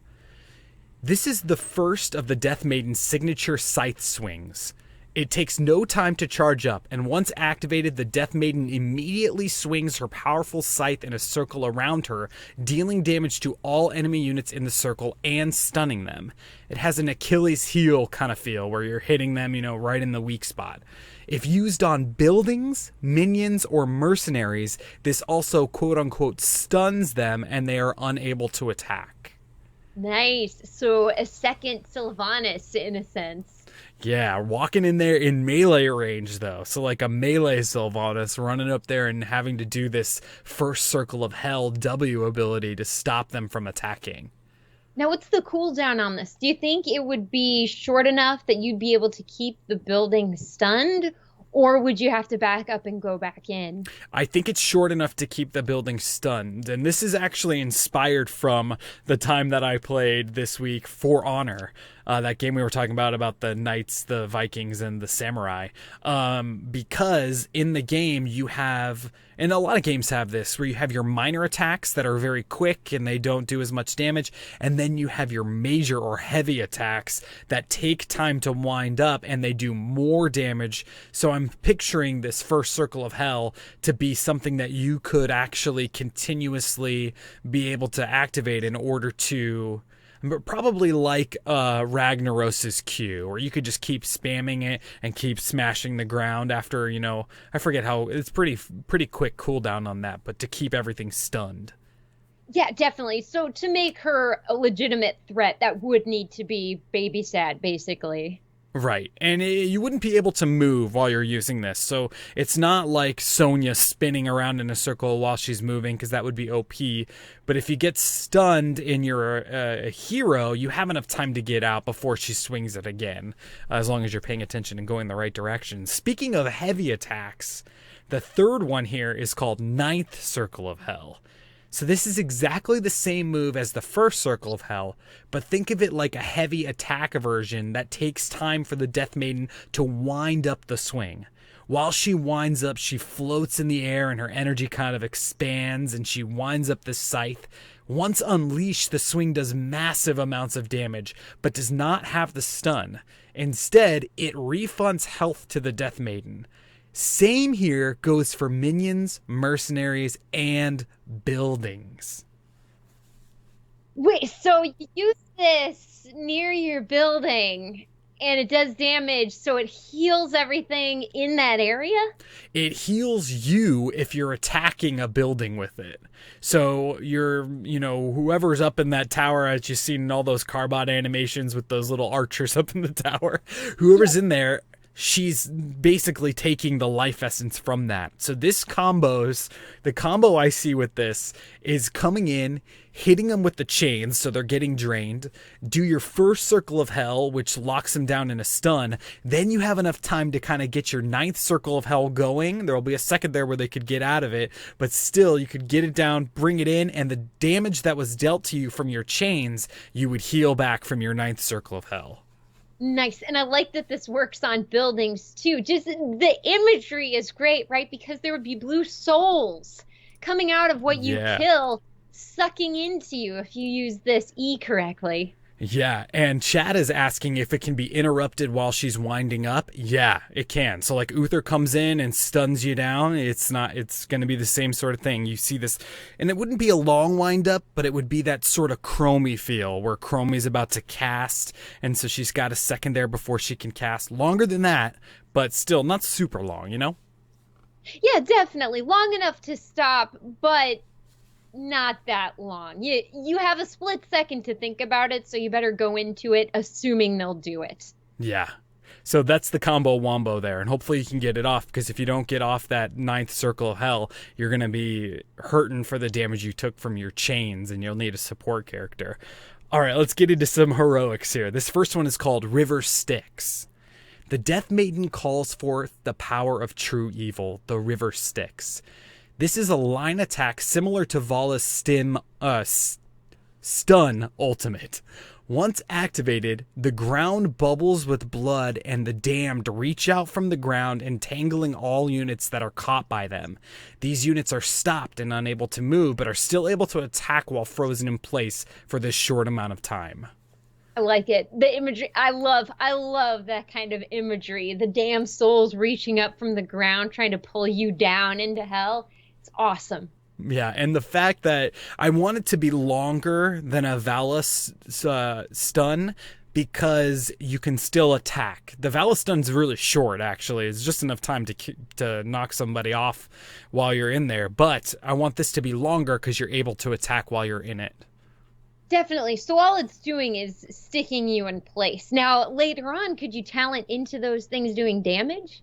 This is the first of the Death Maiden's signature scythe swings. It takes no time to charge up, and once activated, the Death Maiden immediately swings her powerful scythe in a circle around her, dealing damage to all enemy units in the circle and stunning them. It has an Achilles heel kind of feel, where you're hitting them, right in the weak spot. If used on buildings, minions, or mercenaries, this also quote-unquote stuns them, and they are unable to attack. Nice. So a second Sylvanas, in a sense. Yeah, walking in there in melee range, though. So like a melee Sylvanas running up there and having to do this First Circle of Hell W ability to stop them from attacking. Now, what's the cooldown on this? Do you think it would be short enough that you'd be able to keep the building stunned? Or would you have to back up and go back in? I think it's short enough to keep the building stunned. And this is actually inspired from the time that I played this week For Honor. that game we were talking about the knights, the Vikings, and the samurai. Because in the game you have, and a lot of games have this, where you have your minor attacks that are very quick and they don't do as much damage, and then you have your major or heavy attacks that take time to wind up and they do more damage. So I'm picturing this first circle of hell to be something that you could actually continuously be able to activate in order to, probably like Ragnaros's Q, or you could just keep spamming it and keep smashing the ground after, I forget how, it's pretty quick cooldown on that, but to keep everything stunned. Yeah, definitely. So to make her a legitimate threat, that would need to be babysat, basically. Right, and you wouldn't be able to move while you're using this, so it's not like Sonya spinning around in a circle while she's moving, because that would be OP, but if you get stunned and you're a hero, you have enough time to get out before she swings it again, as long as you're paying attention and going the right direction. Speaking of heavy attacks, the third one here is called Ninth Circle of Hell. So this is exactly the same move as the first Circle of Hell, but think of it like a heavy attack version that takes time for the Death Maiden to wind up the swing. While she winds up, she floats in the air and her energy kind of expands and she winds up the scythe. Once unleashed, the swing does massive amounts of damage, but does not have the stun. Instead, it refunds health to the Death Maiden. Same here goes for minions, mercenaries, and buildings. Wait, so you use this near your building and it does damage, so it heals everything in that area? It heals you if you're attacking a building with it. So you're, whoever's up in that tower, as you've seen in all those Carbot animations with those little archers up in the tower, whoever's in there, she's basically taking the life essence from that. So the combo I see with this is coming in, hitting them with the chains so they're getting drained, do your first Circle of Hell, which locks them down in a stun. Then you have enough time to kind of get your ninth Circle of Hell going. There'll be a second there where they could get out of it, but still you could get it down, bring it in, and the damage that was dealt to you from your chains, you would heal back from your ninth Circle of Hell. Nice. And I like that this works on buildings too. Just the imagery is great, right? Because there would be blue souls coming out of what you kill, sucking into you if you use this E correctly. Yeah, and Chad is asking if it can be interrupted while she's winding up. Yeah, it can. So like Uther comes in and stuns you down. It's going to be the same sort of thing. You see this, and it wouldn't be a long wind up, but it would be that sort of Chromie feel where Chromie's about to cast, and so she's got a second there before she can cast. Longer than that, but still not super long, Yeah, definitely. Long enough to stop, but not that long. You have a split second to think about it, so you better go into it assuming they'll do it. Yeah. So that's the combo wombo there, and hopefully you can get it off, because if you don't get off that ninth Circle of Hell, you're going to be hurting for the damage you took from your chains, and you'll need a support character. All right, let's get into some heroics here. This first one is called River Styx. The Death Maiden calls forth the power of true evil, the River Styx. This is a line attack similar to Vala's Stun Ultimate. Once activated, the ground bubbles with blood and the damned reach out from the ground, entangling all units that are caught by them. These units are stopped and unable to move, but are still able to attack while frozen in place for this short amount of time. I like it. The imagery, I love that kind of imagery. The damn souls reaching up from the ground, trying to pull you down into hell. It's awesome. Yeah, and the fact that I want it to be longer than a Vala stun, because you can still attack. The Vala stun's really short, actually. It's just enough time to knock somebody off while you're in there. But I want this to be longer because you're able to attack while you're in it. Definitely. So all it's doing is sticking you in place. Now, later on, could you talent into those things doing damage?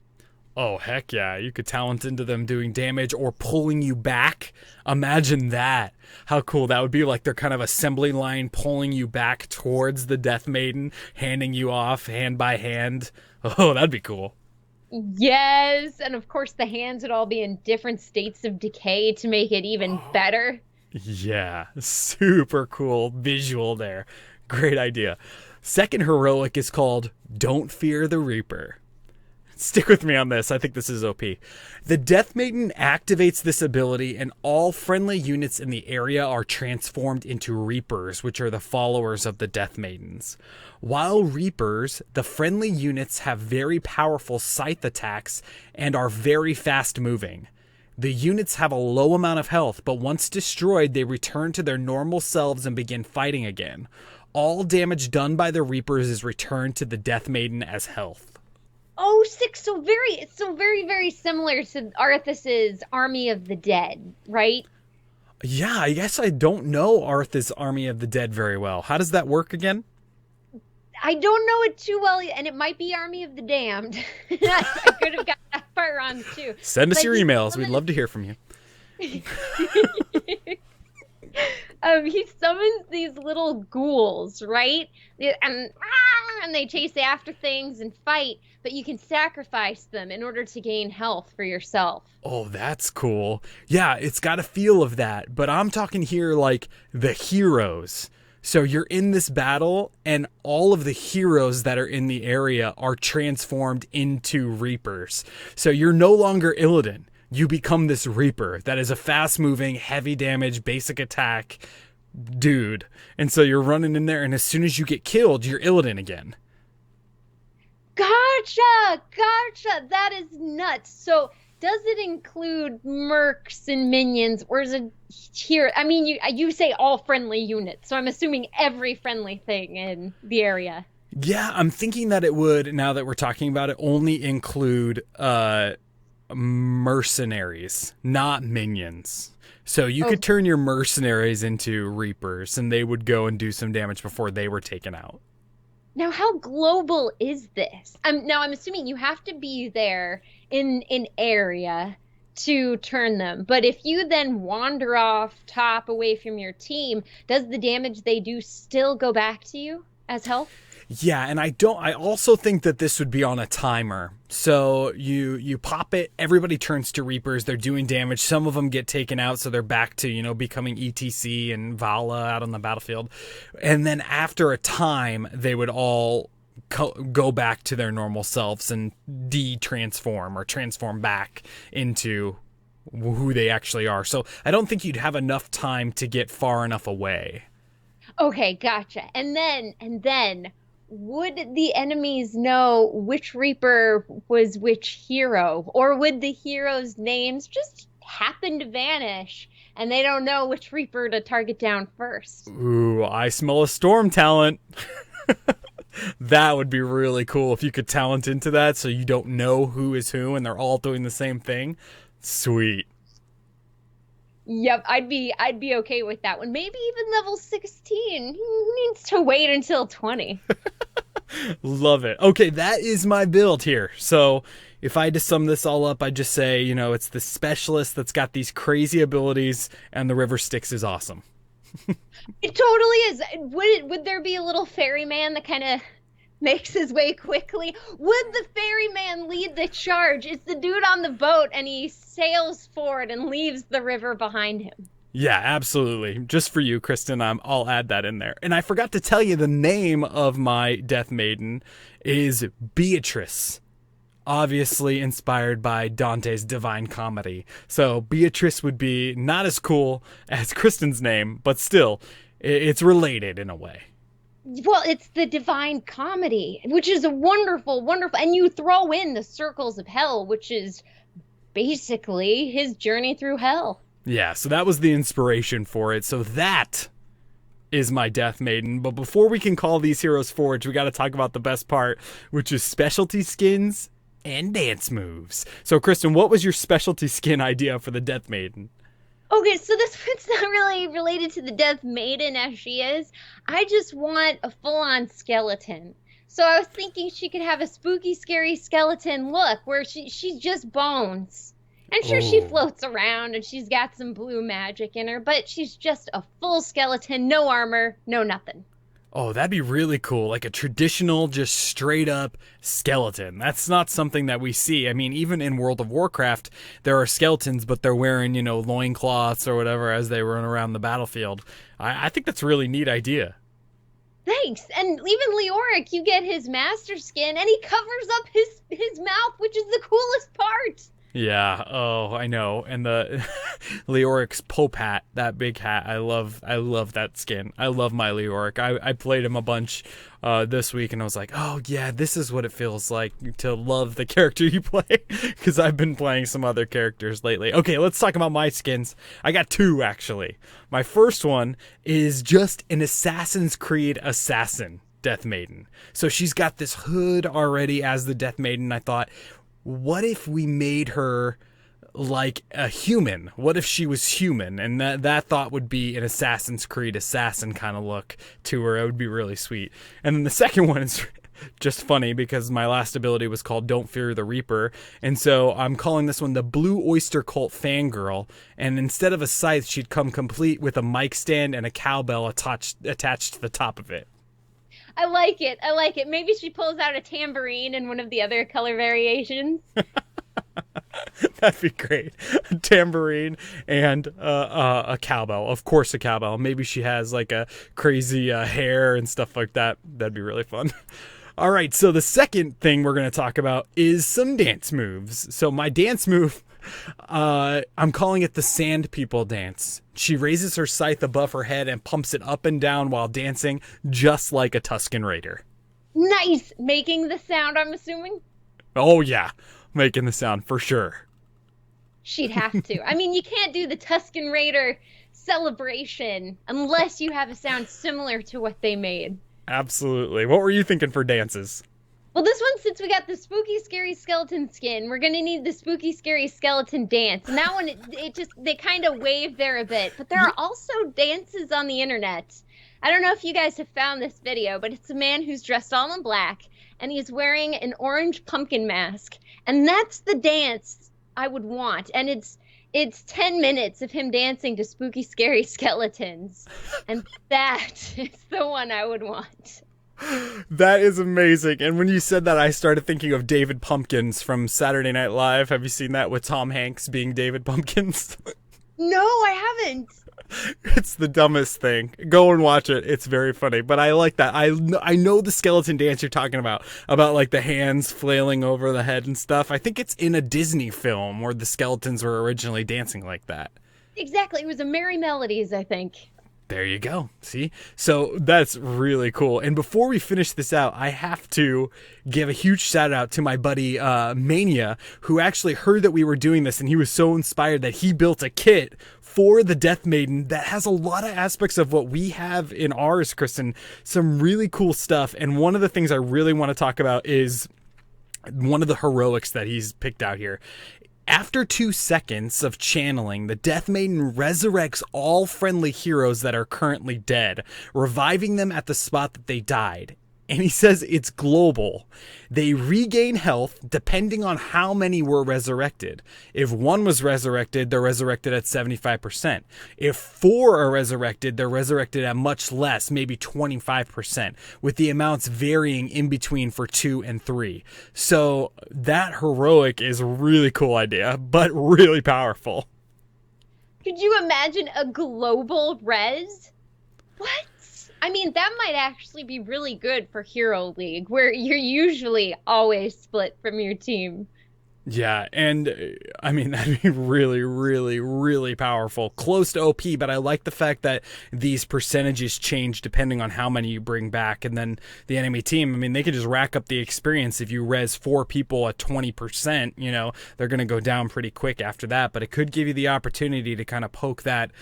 Oh, heck yeah. You could talent into them doing damage or pulling you back. Imagine that. How cool that would be. Like they're kind of assembly line pulling you back towards the Death Maiden, handing you off hand by hand. Oh, that'd be cool. Yes. And of course, the hands would all be in different states of decay to make it even better. Yeah. Super cool visual there. Great idea. Second heroic is called Don't Fear the Reaper. Stick with me on this. I think this is OP. The Death Maiden activates this ability, and all friendly units in the area are transformed into Reapers, which are the followers of the Death Maidens. While Reapers, the friendly units have very powerful scythe attacks and are very fast moving. The units have a low amount of health, but once destroyed, they return to their normal selves and begin fighting again. All damage done by the Reapers is returned to the Death Maiden as health. Oh, sick. So very, very similar to Arthas's Army of the Dead, right? Yeah, I guess I don't know Arthas' Army of the Dead very well. How does that work again? I don't know it too well, and it might be Army of the Damned. I could have got that part wrong, too. Send us your emails. We'd love to hear from you. He summons these little ghouls, right? And they chase after things and fight, but you can sacrifice them in order to gain health for yourself. Oh, that's cool. Yeah, it's got a feel of that, but I'm talking here like the heroes. So you're in this battle, and all of the heroes that are in the area are transformed into Reapers. So you're no longer Illidan. You become this Reaper that is a fast-moving, heavy damage, basic attack dude. And so you're running in there, and as soon as you get killed, you're Illidan again. Gotcha! That is nuts. So does it include mercs and minions, or is it here? I mean, you say all friendly units, so I'm assuming every friendly thing in the area. Yeah, I'm thinking that it would, now that we're talking about it, only include mercenaries, not minions. So you could turn your mercenaries into Reapers, and they would go and do some damage before they were taken out. Now, how global is this? I'm assuming you have to be there in an area to turn them. But if you then wander off top away from your team, does the damage they do still go back to you as health? Yeah, and I also think that this would be on a timer. So you pop it, everybody turns to Reapers, they're doing damage, some of them get taken out, so they're back to, becoming ETC and Vala out on the battlefield. And then after a time, they would all go back to their normal selves and de-transform or transform back into who they actually are. So I don't think you'd have enough time to get far enough away. Okay, gotcha. And then would the enemies know which Reaper was which hero? Or would the heroes' names just happen to vanish and they don't know which Reaper to target down first? Ooh, I smell a storm talent. That would be really cool if you could talent into that so you don't know who is who and they're all doing the same thing. Sweet. Yep, I'd be okay with that one. Maybe even level 16. Who needs to wait until 20? Love it. Okay, that is my build here. So if I had to sum this all up, I'd just say, it's the specialist that's got these crazy abilities, and the River Styx is awesome. It totally is. Would there be a little ferryman that kind of makes his way quickly? Would the ferryman lead the charge? It's the dude on the boat, and he sails forward and leaves the river behind him. Yeah, absolutely. Just for you, Kristen, I'll add that in there. And I forgot to tell you the name of my Death Maiden is Beatrice. Obviously inspired by Dante's Divine Comedy. So Beatrice would be not as cool as Kristen's name, but still, it's related in a way. Well, it's the Divine Comedy, which is a wonderful, and you throw in the circles of hell, which is basically his journey through hell. Yeah, so that was the inspiration for it. So that is my Death Maiden. But before we can call these Heroes Forge, we got to talk about the best part, which is specialty skins and dance moves. So, Kristen, what was your specialty skin idea for the Death Maiden? Okay, so this one's not really related to the Death Maiden as she is. I just want a full-on skeleton. So I was thinking she could have a spooky, scary skeleton look where she's just bones. And sure, she floats around and she's got some blue magic in her, but she's just a full skeleton, no armor, no nothing. Oh, that'd be really cool. Like a traditional, just straight up skeleton. That's not something that we see. I mean, even in World of Warcraft, there are skeletons, but they're wearing, loincloths or whatever as they run around the battlefield. I think that's a really neat idea. Thanks. And even Leoric, you get his master skin, and he covers up his mouth, which is the coolest part. Yeah. Oh, I know. And the Leoric's Pope hat, that big hat. I love that skin. I love my Leoric. I played him a bunch this week, and I was like, oh yeah, this is what it feels like to love the character you play, because I've been playing some other characters lately. Okay, let's talk about my skins. I got two, actually. My first one is just an Assassin's Creed assassin Death Maiden. So she's got this hood already as the Death Maiden. I thought, what if we made her like a human? What if she was human? And that thought would be an Assassin's Creed assassin kind of look to her. It would be really sweet. And then the second one is just funny because my last ability was called Don't Fear the Reaper. And so I'm calling this one the Blue Oyster Cult Fangirl. And instead of a scythe, she'd come complete with a mic stand and a cowbell attached to the top of it. I like it. I like it. Maybe she pulls out a tambourine in one of the other color variations. That'd be great. A tambourine and a cowbell. Of course, a cowbell. Maybe she has like a crazy hair and stuff like that. That'd be really fun. All right, so the second thing we're going to talk about is some dance moves. So my dance move, I'm calling it the Sand People dance. She raises her scythe above her head and pumps it up and down while dancing, just like a Tusken Raider. Nice! Making the sound, I'm assuming? Oh yeah, making the sound for sure. She'd have to. I mean, you can't do the Tusken Raider celebration unless you have a sound similar to what they made. Absolutely. What were you thinking for dances? Well, this one, since we got the spooky, scary skeleton skin, we're going to need the spooky, scary skeleton dance. And that one, they kind of wave there a bit. But there are also dances on the internet. I don't know if you guys have found this video, but it's a man who's dressed all in black, and he's wearing an orange pumpkin mask. And that's the dance I would want. And it's 10 minutes of him dancing to spooky, scary skeletons. And that is the one I would want. That is amazing. And when you said that, I started thinking of David Pumpkins from Saturday Night Live. Have you seen that with Tom Hanks being David Pumpkins? No, I haven't. It's the dumbest thing. Go and watch it. It's very funny. But I like that. I know the skeleton dance you're talking about like the hands flailing over the head and stuff. I think it's in a Disney film where the skeletons were originally dancing like that. Exactly. It was a Merry Melodies, I think. There you go. See? So that's really cool. And before we finish this out, I have to give a huge shout out to my buddy Mania, who actually heard that we were doing this, and he was so inspired that he built a kit for the Death Maiden that has a lot of aspects of what we have in ours, Kristen. Some really cool stuff. And one of the things I really want to talk about is one of the heroics that he's picked out here. After 2 seconds of channeling, the Death Maiden resurrects all friendly heroes that are currently dead, reviving them at the spot that they died. And he says it's global. They regain health depending on how many were resurrected. If 1 was resurrected, they're resurrected at 75%. If 4 are resurrected, they're resurrected at much less, maybe 25%, with the amounts varying in between for 2 and 3. So that heroic is a really cool idea, but really powerful. Could you imagine a global res? What? I mean, that might actually be really good for Hero League, where you're usually always split from your team. Yeah, and I mean, that'd be really, really, really powerful. Close to OP, but I like the fact that these percentages change depending on how many you bring back. And then the enemy team, I mean, they could just rack up the experience. If you res 4 people at 20%, you know, they're going to go down pretty quick after that. But it could give you the opportunity to kind of poke that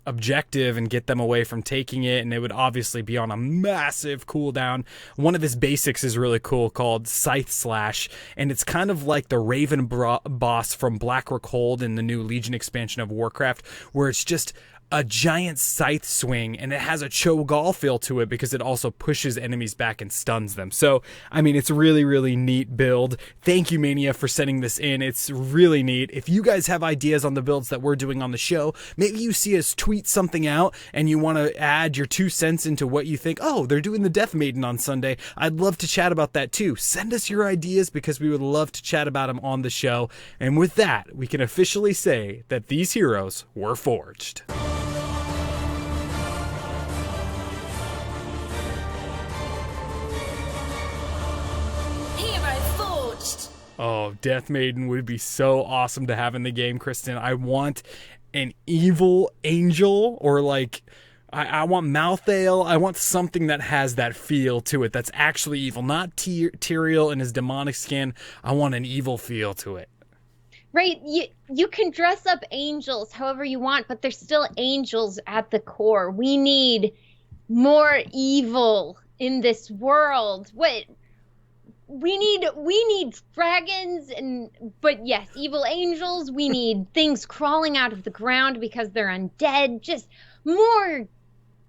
objective and get them away from taking it, and it would obviously be on a massive cooldown. One of his basics is really cool, called Scythe Slash, and it's kind of like the Raven boss from Blackrock Hold in the new Legion expansion of Warcraft, where it's just a giant scythe swing, and it has a Cho'Gall feel to it because it also pushes enemies back and stuns them. So, I mean, it's really, really neat build. Thank you, Mania, for sending this in. It's really neat. If you guys have ideas on the builds that we're doing on the show, maybe you see us tweet something out and you want to add your 2 cents into what you think, oh, they're doing the Death Maiden on Sunday. I'd love to chat about that too. Send us your ideas because we would love to chat about them on the show. And with that, we can officially say that these heroes were forged. Oh, Death Maiden would be so awesome to have in the game, Kristen. I want an evil angel, or like I want Malthael. I want something that has that feel to it that's actually evil, not Tyrael in his demonic skin. I want an evil feel to it. Right, you can dress up angels however you want, but they're still angels at the core. We need more evil in this world. We need dragons, but yes, evil angels. We need things crawling out of the ground because they're undead. Just more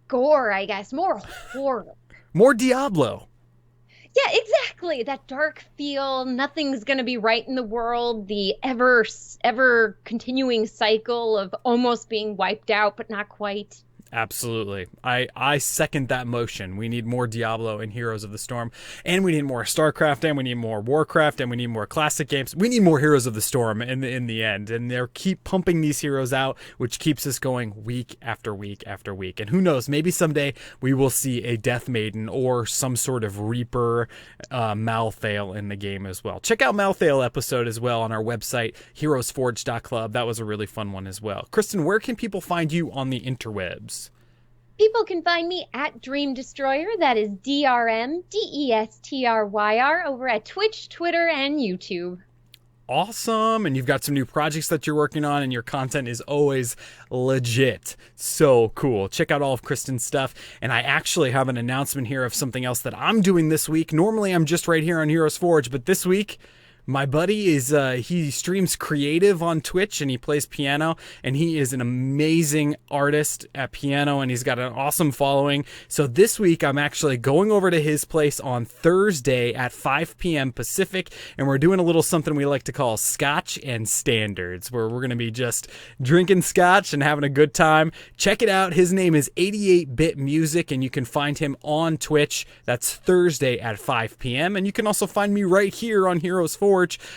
gore, I guess, more horror. More Diablo. Yeah, exactly. That dark feel, nothing's going to be right in the world, the ever continuing cycle of almost being wiped out, but not quite. Absolutely. I second that motion. We need more Diablo and Heroes of the Storm, and we need more StarCraft, and we need more Warcraft, and we need more classic games. We need more Heroes of the Storm in the end, and they're keep pumping these heroes out, which keeps us going week after week after week. And who knows, maybe someday we will see a Death Maiden or some sort of Reaper Malthael in the game as well. Check out Malthael episode as well on our website, HeroesForge.club. That was a really fun one as well. Kristen, where can people find you on the interwebs? People can find me at Dream Destroyer. That is DRMDESTRYR over at Twitch, Twitter, and YouTube. Awesome. And you've got some new projects that you're working on, and your content is always legit. So cool. Check out all of Kristen's stuff. And I actually have an announcement here of something else that I'm doing this week. Normally I'm just right here on HeroesForge, but this week my buddy is, he streams creative on Twitch, and he plays piano, and he is an amazing artist at piano, and he's got an awesome following. So this week I'm actually going over to his place on Thursday at 5 p.m. Pacific, and we're doing a little something we like to call Scotch and Standards, where we're going to be just drinking scotch and having a good time. Check it out. His name is 88-Bit Music, and you can find him on Twitch. That's Thursday at 5 p.m. And you can also find me right here on HeroesForge.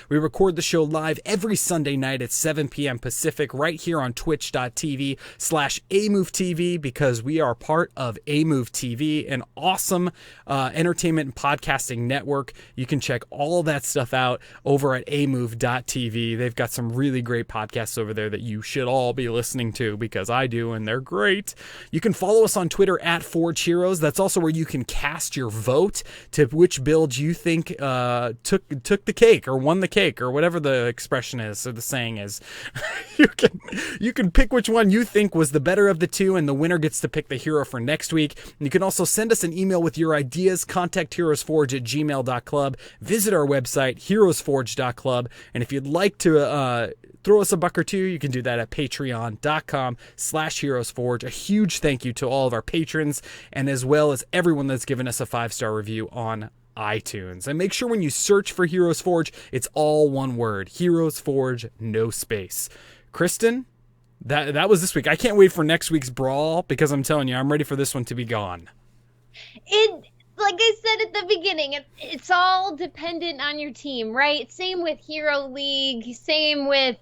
We record the show live every Sunday night at 7 p.m. Pacific right here on twitch.tv/Amove TV, because we are part of Amove TV, an awesome entertainment and podcasting network. You can check all that stuff out over at amove.tv. They've got some really great podcasts over there that you should all be listening to, because I do, and they're great. You can follow us on Twitter at Forge Heroes. That's also where you can cast your vote to which build you think took the cake, or won the cake, or whatever the expression is, or the saying is. you can pick which one you think was the better of the two, and the winner gets to pick the hero for next week. And you can also send us an email with your ideas. Contact HeroesForge@gmail.club. Visit our website, HeroesForge.club. And if you'd like to throw us a buck or two, you can do that at patreon.com/HeroesForge. A huge thank you to all of our patrons, and as well as everyone that's given us a 5-star review on iTunes. And make sure when you search for HeroesForge, it's all one word: HeroesForge, no space. Kristen, that was this week. I can't wait for next week's brawl, because I'm telling you, I'm ready for this one to be gone. Like I said at the beginning, it's all dependent on your team, right? Same with Hero League, same with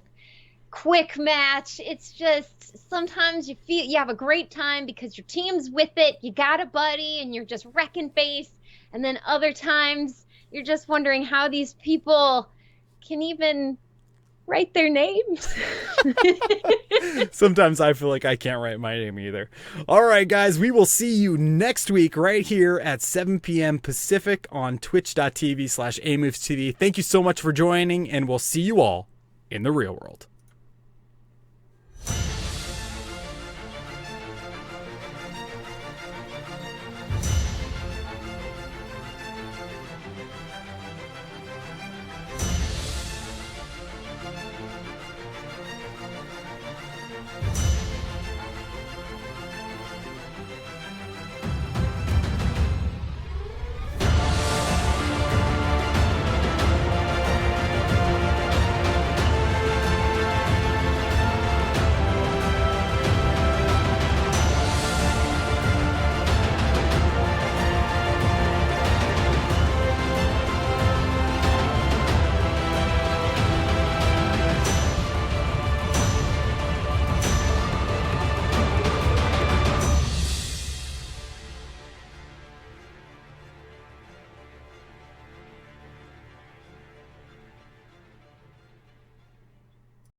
Quick Match. It's just sometimes you feel you have a great time because your team's with it, you got a buddy, and you're just wrecking face. And then other times you're just wondering how these people can even write their names. Sometimes I feel like I can't write my name either. All right, guys, we will see you next week right here at 7 p.m. Pacific on twitch.tv/Amove TV. Thank you so much for joining, and we'll see you all in the real world.